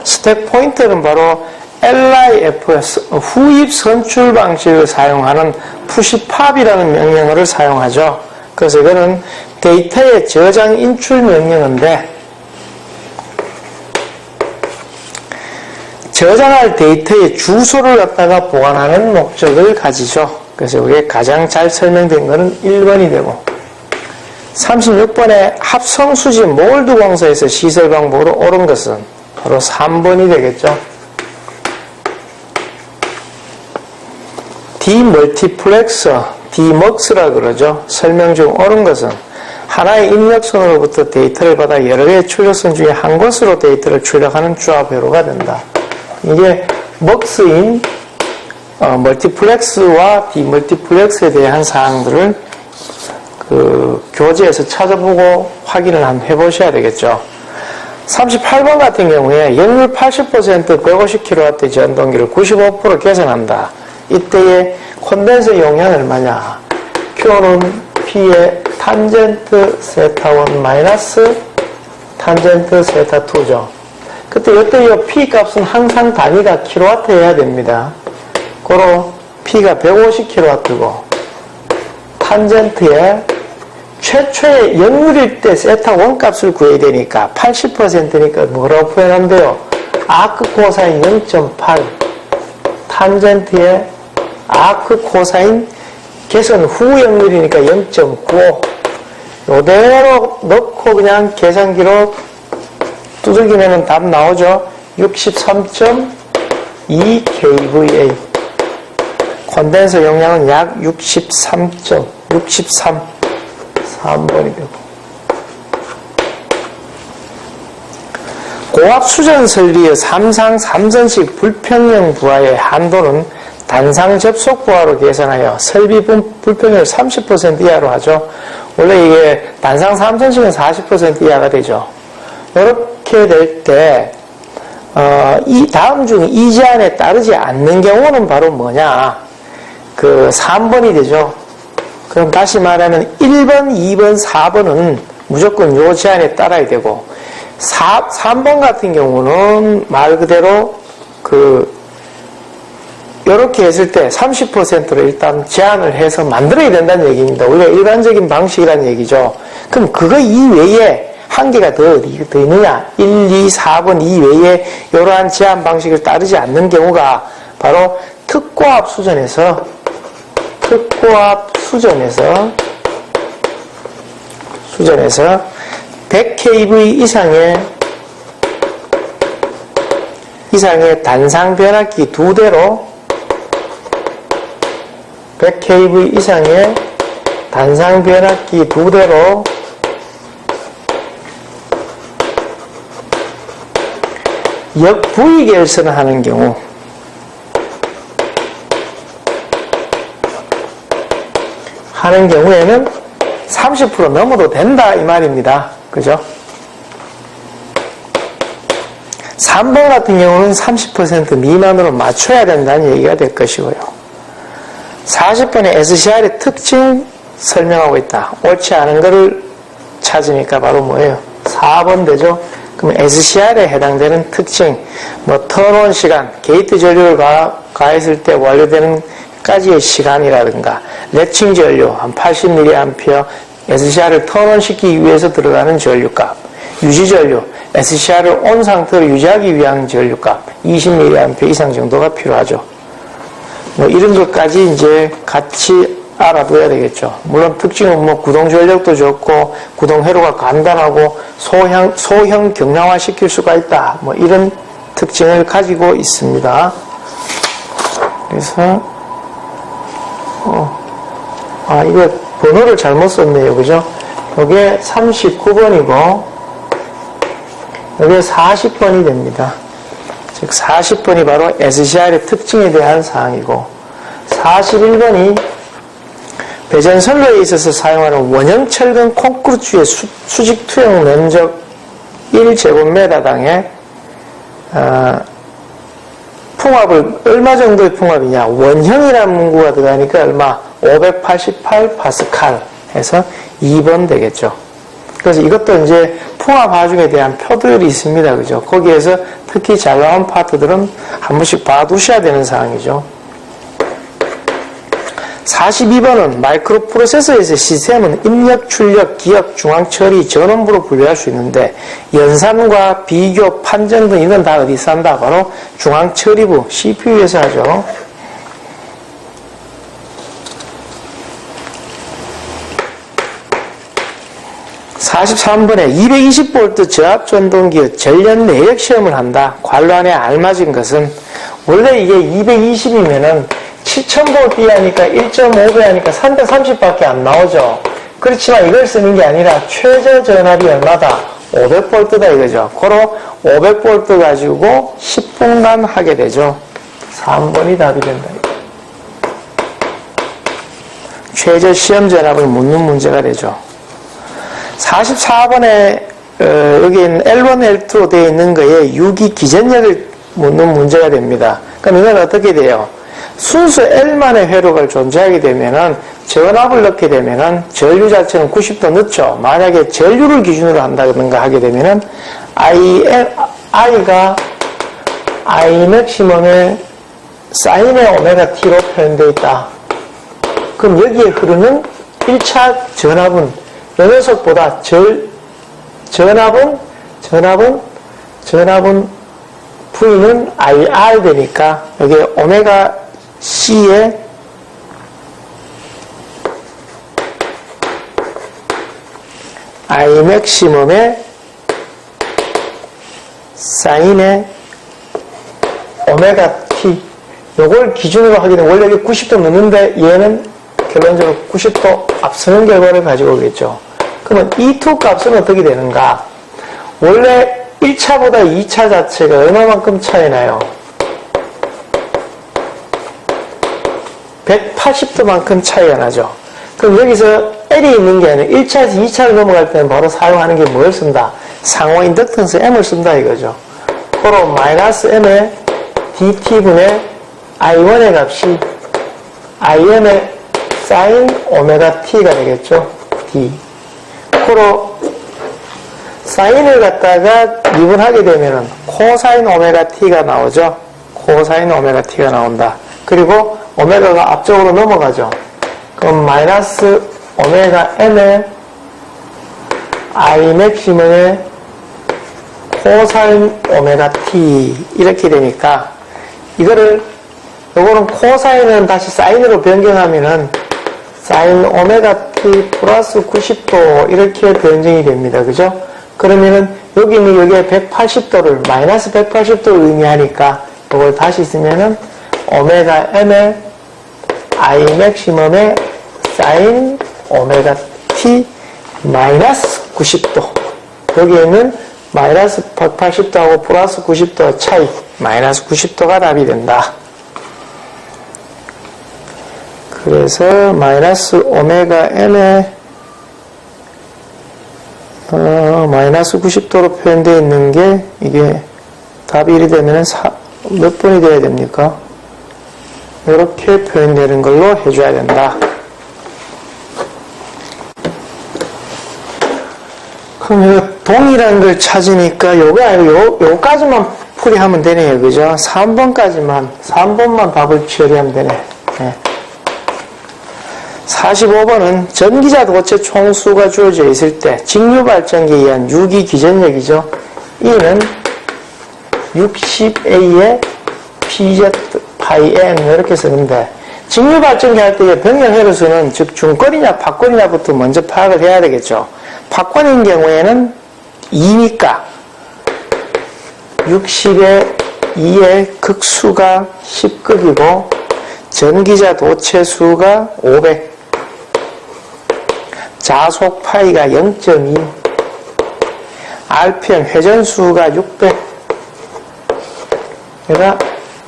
스택 포인터는 바로 LIFS 후입 선출 방식을 사용하는 푸시팝이라는 명령어를 사용하죠. 그래서 이거는 데이터의 저장 인출 명령어인데 저장할 데이터의 주소를 갖다가 보관하는 목적을 가지죠. 그래서 이게 가장 잘 설명된 거는 1번이 되고 36번에 합성수지 몰드 공사에서 시설 방법으로 옳은 것은 바로 3번이 되겠죠. 디멀티플렉서, 디먹스라 그러죠. 설명 중 옳은 것은 하나의 입력선으로부터 데이터를 받아 여러 개의 출력선 중에 한 곳으로 데이터를 출력하는 조합 회로가 된다. 이게 먹스인 멀티플렉스와 디멀티플렉스에 대한 사항들을 교재에서 찾아보고 확인을 한번 해보셔야 되겠죠. 38번 같은 경우에 역률 80% 150kW 전동기를 95% 개선한다. 이때의 콘덴서 용량은 얼마냐? Q는 P의 탄젠트 세타1 마이너스 탄젠트 세타2죠. 그때 이때 이 P 값은 항상 단위가 킬로와트 해야 됩니다. 고로 P가 150kW고 탄젠트의 최초의 역률일 때 세타1 값을 구해야 되니까 80%니까 뭐라고 표현한대요? 아크 코사인 0.8 탄젠트의 아크 코사인 개선 후 역률이니까 0.95 요대로 넣고 그냥 계산기로 두들기면 답 나오죠. 63.2 kVA 콘덴서 용량은 약 63 3번이 되고 고압 수전 설비의 3상 3선식 불평형 부하의 한도는 단상 접속 부하로 계산하여 설비 불평형을 30% 이하로 하죠. 원래 이게 단상 3선식은 40% 이하가 되죠. 이렇게 될 때 이 다음 중 이 제한에 따르지 않는 경우는 바로 뭐냐? 3번이 되죠. 그럼 다시 말하면 1번, 2번, 4번은 무조건 요 제한에 따라야 되고 3번 같은 경우는 말 그대로 이렇게 했을 때 30%로 일단 제한을 해서 만들어야 된다는 얘기입니다. 우리가 일반적인 방식이라는 얘기죠. 그럼 그거 이외에 한 개가 더 있느냐? 1, 2, 4번 이외에 이러한 제한 방식을 따르지 않는 경우가 바로 특고압 수전에서 100kV 이상의 단상 변압기 2대로 100kV 이상의 단상 변압기 2대로 역부위 결선을 하는 경우에는 30% 넘어도 된다 이 말입니다. 그죠? 3번 같은 경우는 30% 미만으로 맞춰야 된다는 얘기가 될 것이고요. 40번에 SCR의 특징 설명하고 있다. 옳지 않은 것을 찾으니까 바로 뭐예요? 4번 되죠? 그럼 SCR에 해당되는 특징, 턴온 시간, 게이트 전류를 가했을 때 완료되는 까지의 시간이라든가, 레칭 전류, 한 80mA, SCR을 턴온 시키기 위해서 들어가는 전류값, 유지 전류, SCR을 온 상태로 유지하기 위한 전류값, 20mA 이상 정도가 필요하죠. 이런 것까지 이제 같이 알아둬야 되겠죠. 물론 특징은 구동 전력도 좋고, 구동 회로가 간단하고, 소형 경량화 시킬 수가 있다. 이런 특징을 가지고 있습니다. 그래서, 이거 번호를 잘못 썼네요. 그죠? 이게 39번이고, 이게 40번이 됩니다. 즉, 40번이 바로 SCR의 특징에 대한 사항이고, 41번이 배전선로에 있어서 사용하는 원형 철근 콘크리트의 수직 투영 면적 1제곱미터당에 풍압을 얼마 정도의 풍압이냐? 원형이라는 문구가 들어가니까 얼마? 588파스칼 해서 2번 되겠죠. 그래서 이것도 이제 풍압 하중에 대한 표들이 있습니다. 그죠? 거기에서 특히 잘 나온 파트들은 한 번씩 봐두셔야 되는 사항이죠. 42번은 마이크로 프로세서에서 시스템은 입력, 출력, 기억, 중앙 처리, 전원부로 분류할 수 있는데 연산과 비교, 판정 등 이건 다 어디서 한다? 바로 중앙 처리부, CPU에서 하죠. (43번에) 220V 저압 전동기의 전력 내력 시험을 한다. 관로안에 알맞은 것은 원래 이게 220이면은 7000V 하니까 1.5배 하니까 330밖에 안 나오죠. 그렇지만 이걸 쓰는 게 아니라 최저 전압이 얼마다? 500V다 이거죠. 그로 500V 가지고 10분간 하게 되죠. 3번이 답이 된다. 최저 시험 전압을 묻는 문제가 되죠. 44번에 여기 L1, L2로 되어 있는 거에 유기 기전력을 묻는 문제가 됩니다. 그럼 이건 어떻게 돼요? 순수 L만의 회로가 존재하게 되면은 전압을 넣게 되면은 전류 자체는 90도 넣죠. 만약에 전류를 기준으로 한다든가 하게 되면은 I가 I 맥시멈의 사인의 오메가 T로 표현되어 있다. 그럼 여기에 흐르는 1차 전압은 이 녀석보다 전압은 V는 IR 되니까 여기 오메가 C에 I 맥시멈의 사인의 오메가 T 요걸 기준으로 하게 되면 원래 여기 90도 넣는데 얘는 결론적으로 90도 앞서는 결과를 가지고 오겠죠. 그러면 E2 값은 어떻게 되는가? 원래 1차보다 2차 자체가 얼마만큼 차이 나요? 180도만큼 차이가 나죠. 그럼 여기서 L이 있는 게 아니라 1차에서 2차를 넘어갈 때는 바로 사용하는 게 뭘 쓴다? 상호 인덕턴스 M을 쓴다 이거죠. 그로 마이너스 M의 DT분의 I1의 값이 IM의 사인 오메가 T가 되겠죠. D. 그로 사인을 갖다가 미분하게 되면은 코사인 오메가 T가 나오죠. 코사인 오메가 T가 나온다. 그리고 오메가가 앞쪽으로 넘어가죠. 그럼 마이너스 오메가 M의 I 맥시멈의 코사인 오메가 T 이렇게 되니까 이거를 요거는 코사인은 다시 사인으로 변경하면은 사인 오메가 T 플러스 90도 이렇게 변경이 됩니다. 그죠? 그러면은 여기는 여기에 180도를 마이너스 180도를 의미하니까 이걸 다시 쓰면은 오메가 M의 I 맥시멈의 사인 오메가 T 마이너스 90도 여기에는 마이너스 180도하고 플러스 90도 차이 마이너스 90도가 답이 된다. 그래서 마이너스 오메가 M의 마이너스 90도로 표현되어 있는 게 이게 답이 1이 되면 몇 번이 돼야 됩니까? 이렇게 표현되는 걸로 해줘야 된다. 그럼 동일한 걸 찾으니까 요까지만 풀이하면 되네요. 그죠? 3번만 답을 처리하면 되네. 네. 45번은 전기자 도체 총수가 주어져 있을 때 직류발전기에 의한 유기 기전력이죠. E는 60A의 PZ 파이 N 이렇게 쓰는데 직류발전기 할 때 병렬 회로수는 즉 중권이냐 박권이냐부터 먼저 파악을 해야 되겠죠. 박권인 경우에는 2니까 60의 2의 극수가 10극이고 전기자 도체 수가 500 자속 파이가 0.2 RPM 회전수가 600 얘가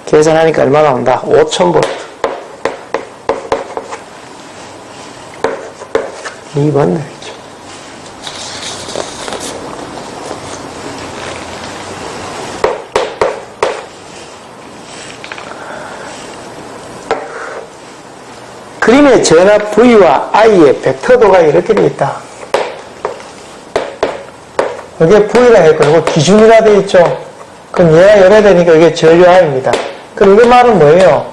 계산하니까 얼마 나온다? 5000V 2번 되겠죠. 그림의 전압 V와 I의 벡터도가 이렇게 되어 있다. 여기에 V라 했고, 이거 기준이라 되어 있죠. 그럼 얘가 열어야 되니까 이게 전류 I입니다. 그럼 이 말은 뭐예요?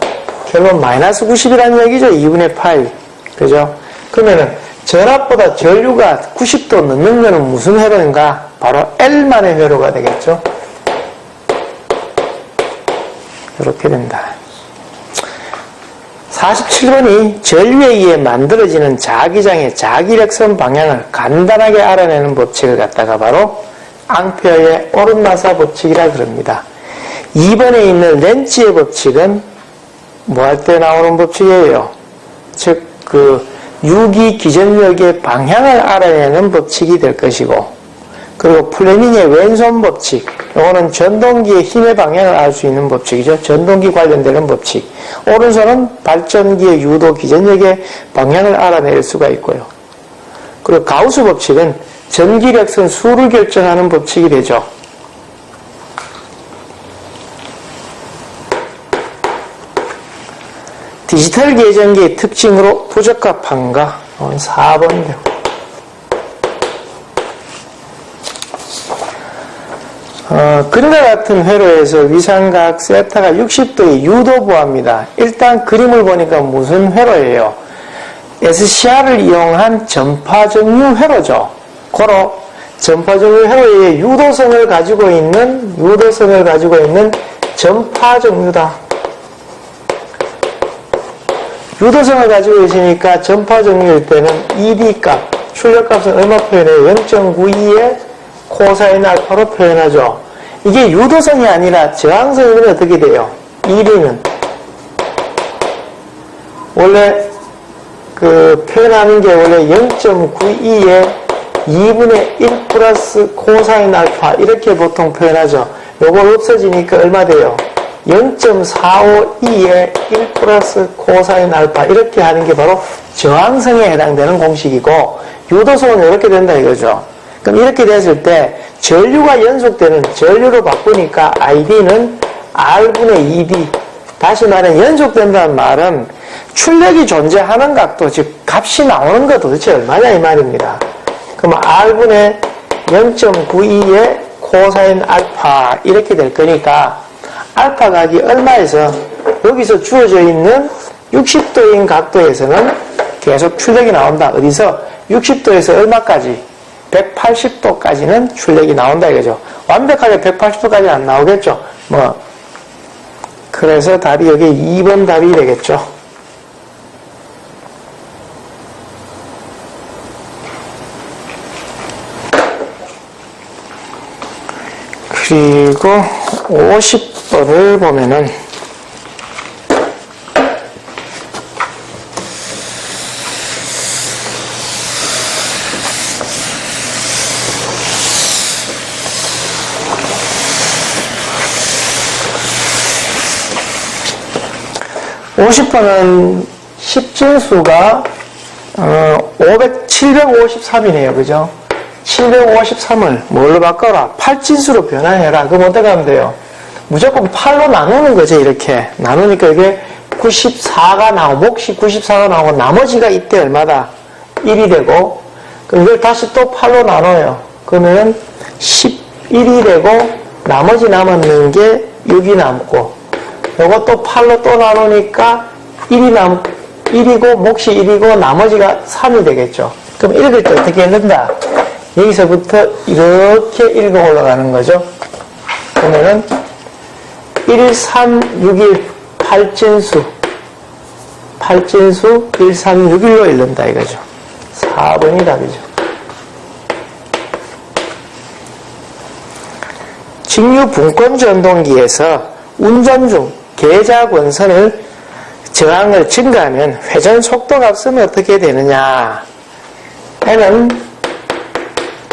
결론 마이너스 90이라는 얘기죠. 2분의 파이. 그죠? 그러면은 전압보다 전류가 90도 넘는 거는 무슨 회로인가? 바로 L만의 회로가 되겠죠. 이렇게 된다. 47번이 전류에 의해 만들어지는 자기장의 자기력선 방향을 간단하게 알아내는 법칙을 갖다가 바로 앙페어의 오름마사 법칙이라 그럽니다. 2번에 있는 렌츠의 법칙은 뭐 할 때 나오는 법칙이에요? 즉, 유기 기전력의 방향을 알아내는 법칙이 될 것이고, 그리고 플레밍의 왼손 법칙, 이거는 전동기의 힘의 방향을 알 수 있는 법칙이죠. 전동기 관련되는 법칙. 오른손은 발전기의 유도 기전력의 방향을 알아낼 수가 있고요. 그리고 가우스 법칙은 전기력선 수를 결정하는 법칙이 되죠. 디지털 계전기의 특징으로 부적합한가? 4번 되고. 그림과 같은 회로에서 위상각 세타가 60도의 유도부합니다. 일단 그림을 보니까 무슨 회로예요? SCR을 이용한 전파정류 회로죠. 고로 전파정류 회로의 유도성을 가지고 있는 전파정류다. 유도성을 가지고 있으니까 전파정류일 때는 ED 값, 출력값은 얼마 표현해요? 0.92의 코사인 알파로 표현하죠. 이게 유도성이 아니라 저항성이면 어떻게 돼요? ED는 원래 표현하는 게 원래 0.92의 2분의 1 플러스 코사인 알파 이렇게 보통 표현하죠. 요거 없어지니까 얼마 돼요? 0.452의 1 플러스 코사인 알파 이렇게 하는 게 바로 저항성에 해당되는 공식이고 유도성은 이렇게 된다 이거죠. 그럼 이렇게 됐을 때 전류가 연속되는 전류로 바꾸니까 ID는 R분의 ED. 다시 말해 연속된다는 말은 출력이 존재하는 각도, 즉 값이 나오는 거 도대체 얼마냐 이 말입니다. 그럼 R분의 0.92의 코사인 알파 이렇게 될 거니까 알파 각이 얼마에서 여기서 주어져 있는 60도인 각도에서는 계속 출력이 나온다. 어디서? 60도에서 얼마까지? 180도까지는 출력이 나온다 이거죠. 완벽하게 180도까지 안 나오겠죠. 그래서 답이 여기 2번 답이 되겠죠. 그리고 50번을 보면은 50번은 10진수가 753이네요. 그죠? 753을 뭘로 바꿔라? 8진수로 변환해라. 그럼 어떻게 하면 돼요? 무조건 8로 나누는 거죠. 이렇게. 나누니까 이게 94가 나오고, 몫이 94가 나오고, 나머지가 이때 얼마다? 1이 되고, 그럼 이걸 다시 또 8로 나눠요. 그러면 11이 되고, 나머지 남았는 게 6이 남고, 요거 또 8로 또 나누니까 1이고, 몫이 1이고, 나머지가 3이 되겠죠. 그럼 읽을 때 어떻게 읽는다? 여기서부터 이렇게 읽어 올라가는 거죠. 그러면은 1, 3, 6, 1, 8진수 1, 3, 6, 1로 읽는다 이거죠. 4번이 답이죠. 직류 분권 전동기에서 운전 중 계좌 권선을 저항을 증가하면 회전 속도 값은 어떻게 되느냐? N은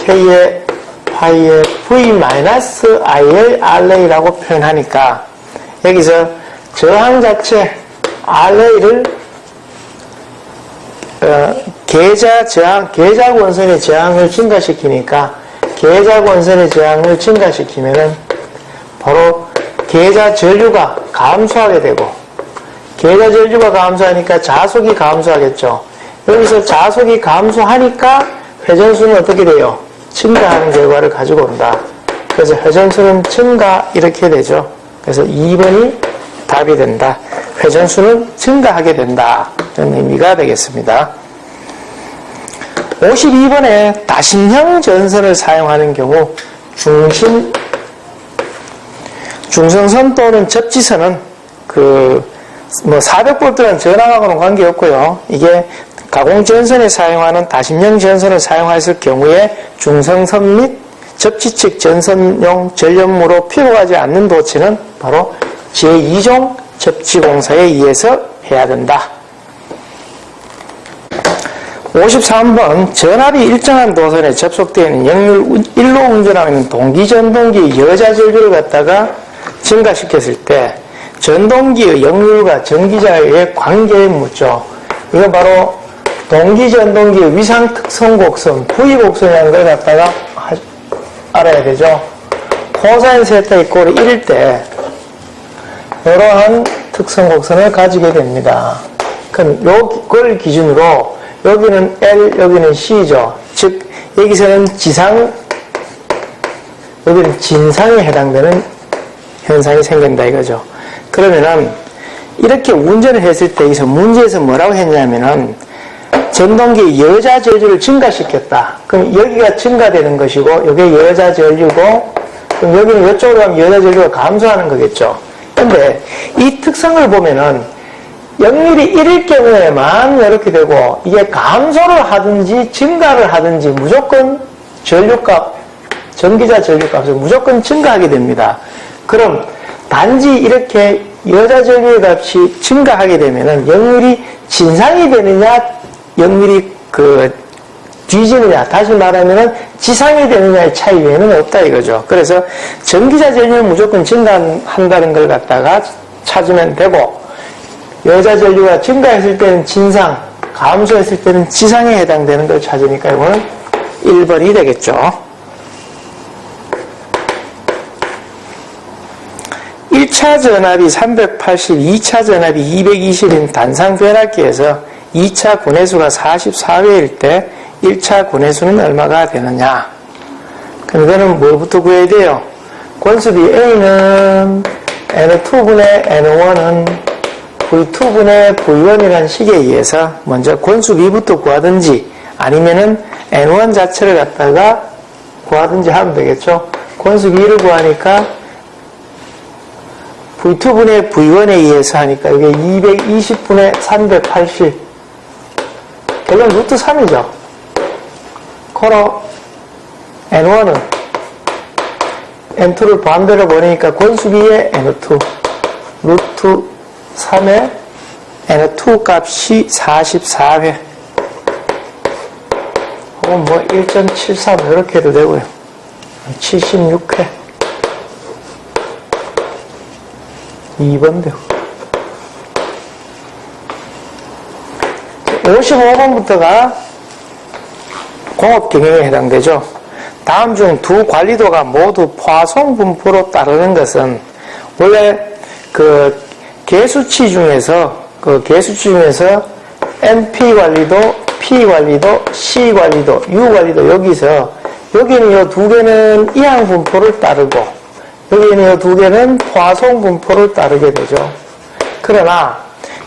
K의 파이의 V-IL RA라고 표현하니까 여기서 저항 자체 RA를 계좌 권선의 저항을 증가시키니까 계좌 권선의 저항을 증가시키면은 바로 계좌 전류가 감소하게 되고 계좌 전류가 감소하니까 자속이 감소하겠죠. 여기서 자속이 감소하니까 회전수는 어떻게 돼요? 증가하는 결과를 가지고 온다. 그래서 회전수는 증가 이렇게 되죠. 그래서 2번이 답이 된다. 회전수는 증가하게 된다. 이런 의미가 되겠습니다. 52번에 다신형 전선을 사용하는 경우 중성선 또는 접지선은 400V라는 전압하고는 관계없고요. 이게 가공전선에 사용하는 다신형 전선을 사용했을 경우에 중성선 및 접지측 전선용 전력무로 필요하지 않는 도치는 바로 제2종 접지공사에 의해서 해야 된다. 53번 전압이 일정한 도선에 접속되어 있는 역률 1로 운전하고 있는 동기전동기의 여자 전류를 갖다가 증가시켰을 때 전동기의 역률과 전기자의 관계에 묻죠. 이거 바로 동기전동기의 위상특성 곡선, V곡선이라는 걸 갖다가 알아야 되죠. 코사인 세타 이꼴이 1일 때 이러한 특성 곡선을 가지게 됩니다. 그럼 이걸 기준으로 여기는 L, 여기는 C죠. 즉 여기서는 지상, 여기는 진상에 해당되는 현상이 생긴다 이거죠. 그러면은 이렇게 운전을 했을 때 여기서 문제에서 뭐라고 했냐면은 전동기 여자 전류를 증가시켰다. 그럼 여기가 증가되는 것이고 여기 여자 전류고 그럼 여기는 이쪽으로 가면 여자 전류가 감소하는 거겠죠. 근데 이 특성을 보면은 역률이 1일 경우에만 이렇게 되고 이게 감소를 하든지 증가를 하든지 무조건 전류값, 전기자 전류값은 무조건 증가하게 됩니다. 그럼 단지 이렇게 여자 전류의 값이 증가하게 되면은 역률이 진상이 되느냐 역률이 뒤지느냐, 다시 말하면은 지상이 되느냐의 차이 외에는 없다 이거죠. 그래서 전기자 전류는 무조건 증가한다는 걸 갖다가 찾으면 되고 여자 전류가 증가했을 때는 진상, 감소했을 때는 지상에 해당되는 걸 찾으니까 이거는 1번이 되겠죠. 1차 전압이 380, 2차 전압이 220인 단상 변압기에서 2차 군해수가 44회일 때 1차 군해수는 얼마가 되느냐. 그럼 이거는 뭐부터 구해야 돼요? 권수비 A는 N2분의 N1은 V2분의 V1이라는 식에 의해서 먼저 권수비부터 구하든지 아니면은 N1 자체를 갖다가 구하든지 하면 되겠죠. 권수비를 구하니까 V2분의 V1에 의해서 하니까 이게 220분의 380 결론 루트 3이죠. 코로 N1은 N2를 반대로 보내니까 권수비의 N2 루트 3의 N2 값이 44회 혹은 1.73 이렇게 해도 되고요. 76회 2번 되고 55번부터가 공업경영에 해당되죠. 다음 중 두 관리도가 모두 포화송 분포로 따르는 것은 원래 계수치 중에서 NP 관리도, P 관리도, C 관리도, U 관리도 여기서 여기는 이 두 개는 이항 분포를 따르고 여기는 이 두 개는 포화송 분포를 따르게 되죠. 그러나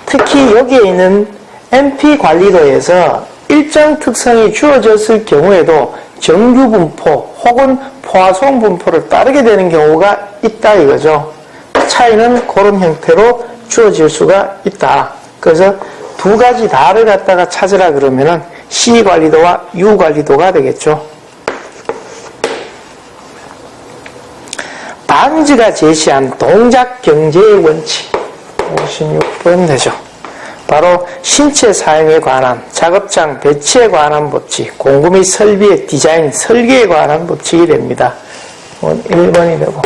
특히 여기에 있는 NP 관리도에서 일정 특성이 주어졌을 경우에도 정규 분포 혹은 포화송 분포를 따르게 되는 경우가 있다 이거죠. 차이는 그런 형태로 주어질 수가 있다. 그래서 두 가지 다를 갖다가 찾으라 그러면은 C 관리도와 U 관리도가 되겠죠. 반지가 제시한 동작 경제의 원칙 56번 되죠. 바로 신체 사용에 관한 작업장 배치에 관한 법칙, 공구 및 설비의 디자인, 설계에 관한 법칙이 됩니다. 1번이 되고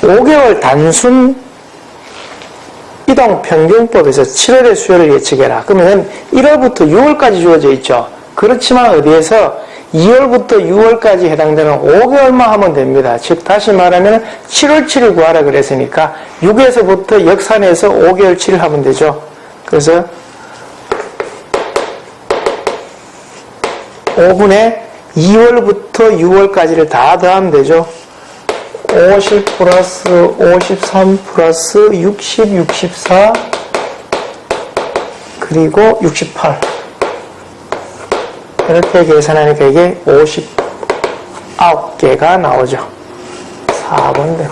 5개월 단순 이동 평균법에서 7월의 수요를 예측해라. 그러면 1월부터 6월까지 주어져 있죠. 그렇지만 어디에서 2월부터 6월까지 해당되는 5개월만 하면 됩니다. 즉 다시 말하면 7월치를 구하라 그랬으니까 6에서부터 역산해서 5개월치를 하면 되죠. 그래서 5분의 2월부터 6월까지를 다 더하면 되죠. 50 플러스 53 플러스 60, 64 그리고 68 이렇게 계산하니까 이게 59개가 나오죠. 4번대로.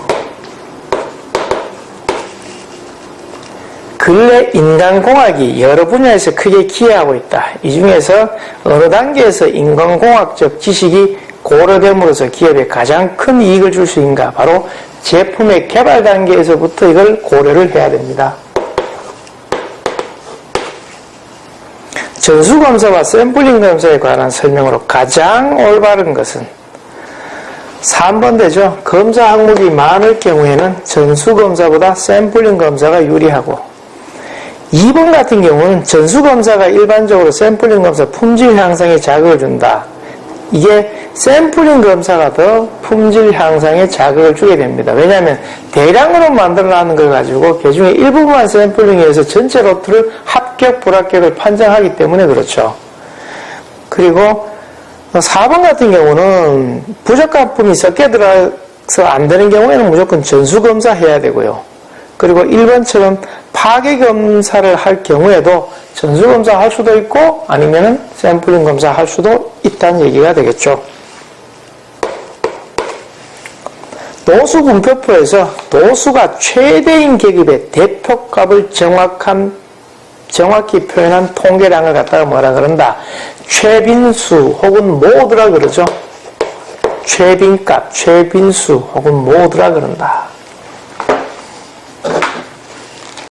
근래 인간공학이 여러 분야에서 크게 기여하고 있다. 이 중에서 어느 단계에서 인간공학적 지식이 고려됨으로써 기업에 가장 큰 이익을 줄 수 있는가? 바로 제품의 개발 단계에서부터 이걸 고려를 해야 됩니다. 전수검사와 샘플링 검사에 관한 설명으로 가장 올바른 것은 3번 되죠. 검사 항목이 많을 경우에는 전수검사보다 샘플링 검사가 유리하고 2번 같은 경우는 전수검사가 일반적으로 샘플링 검사 품질 향상에 자극을 준다. 이게 샘플링 검사가 더 품질 향상에 자극을 주게 됩니다. 왜냐하면 대량으로 만들어내는 걸 가지고 그중에 일부분만 샘플링해서 전체 로트를 합격, 불합격을 판정하기 때문에 그렇죠. 그리고 4번 같은 경우는 부적합품이 섞여 들어서 안 되는 경우에는 무조건 전수검사 해야 되고요. 그리고 1번처럼 파괴검사를 할 경우에도 전수검사 할 수도 있고 아니면은 샘플링 검사 할 수도 있다는 얘기가 되겠죠. 도수 분표표에서 도수가 최대인 계급의 대표값을 정확히 표현한 통계량을 갖다가 뭐라 그런다? 최빈수 혹은 모드라 그러죠. 최빈값, 최빈수 혹은 모드라 그런다.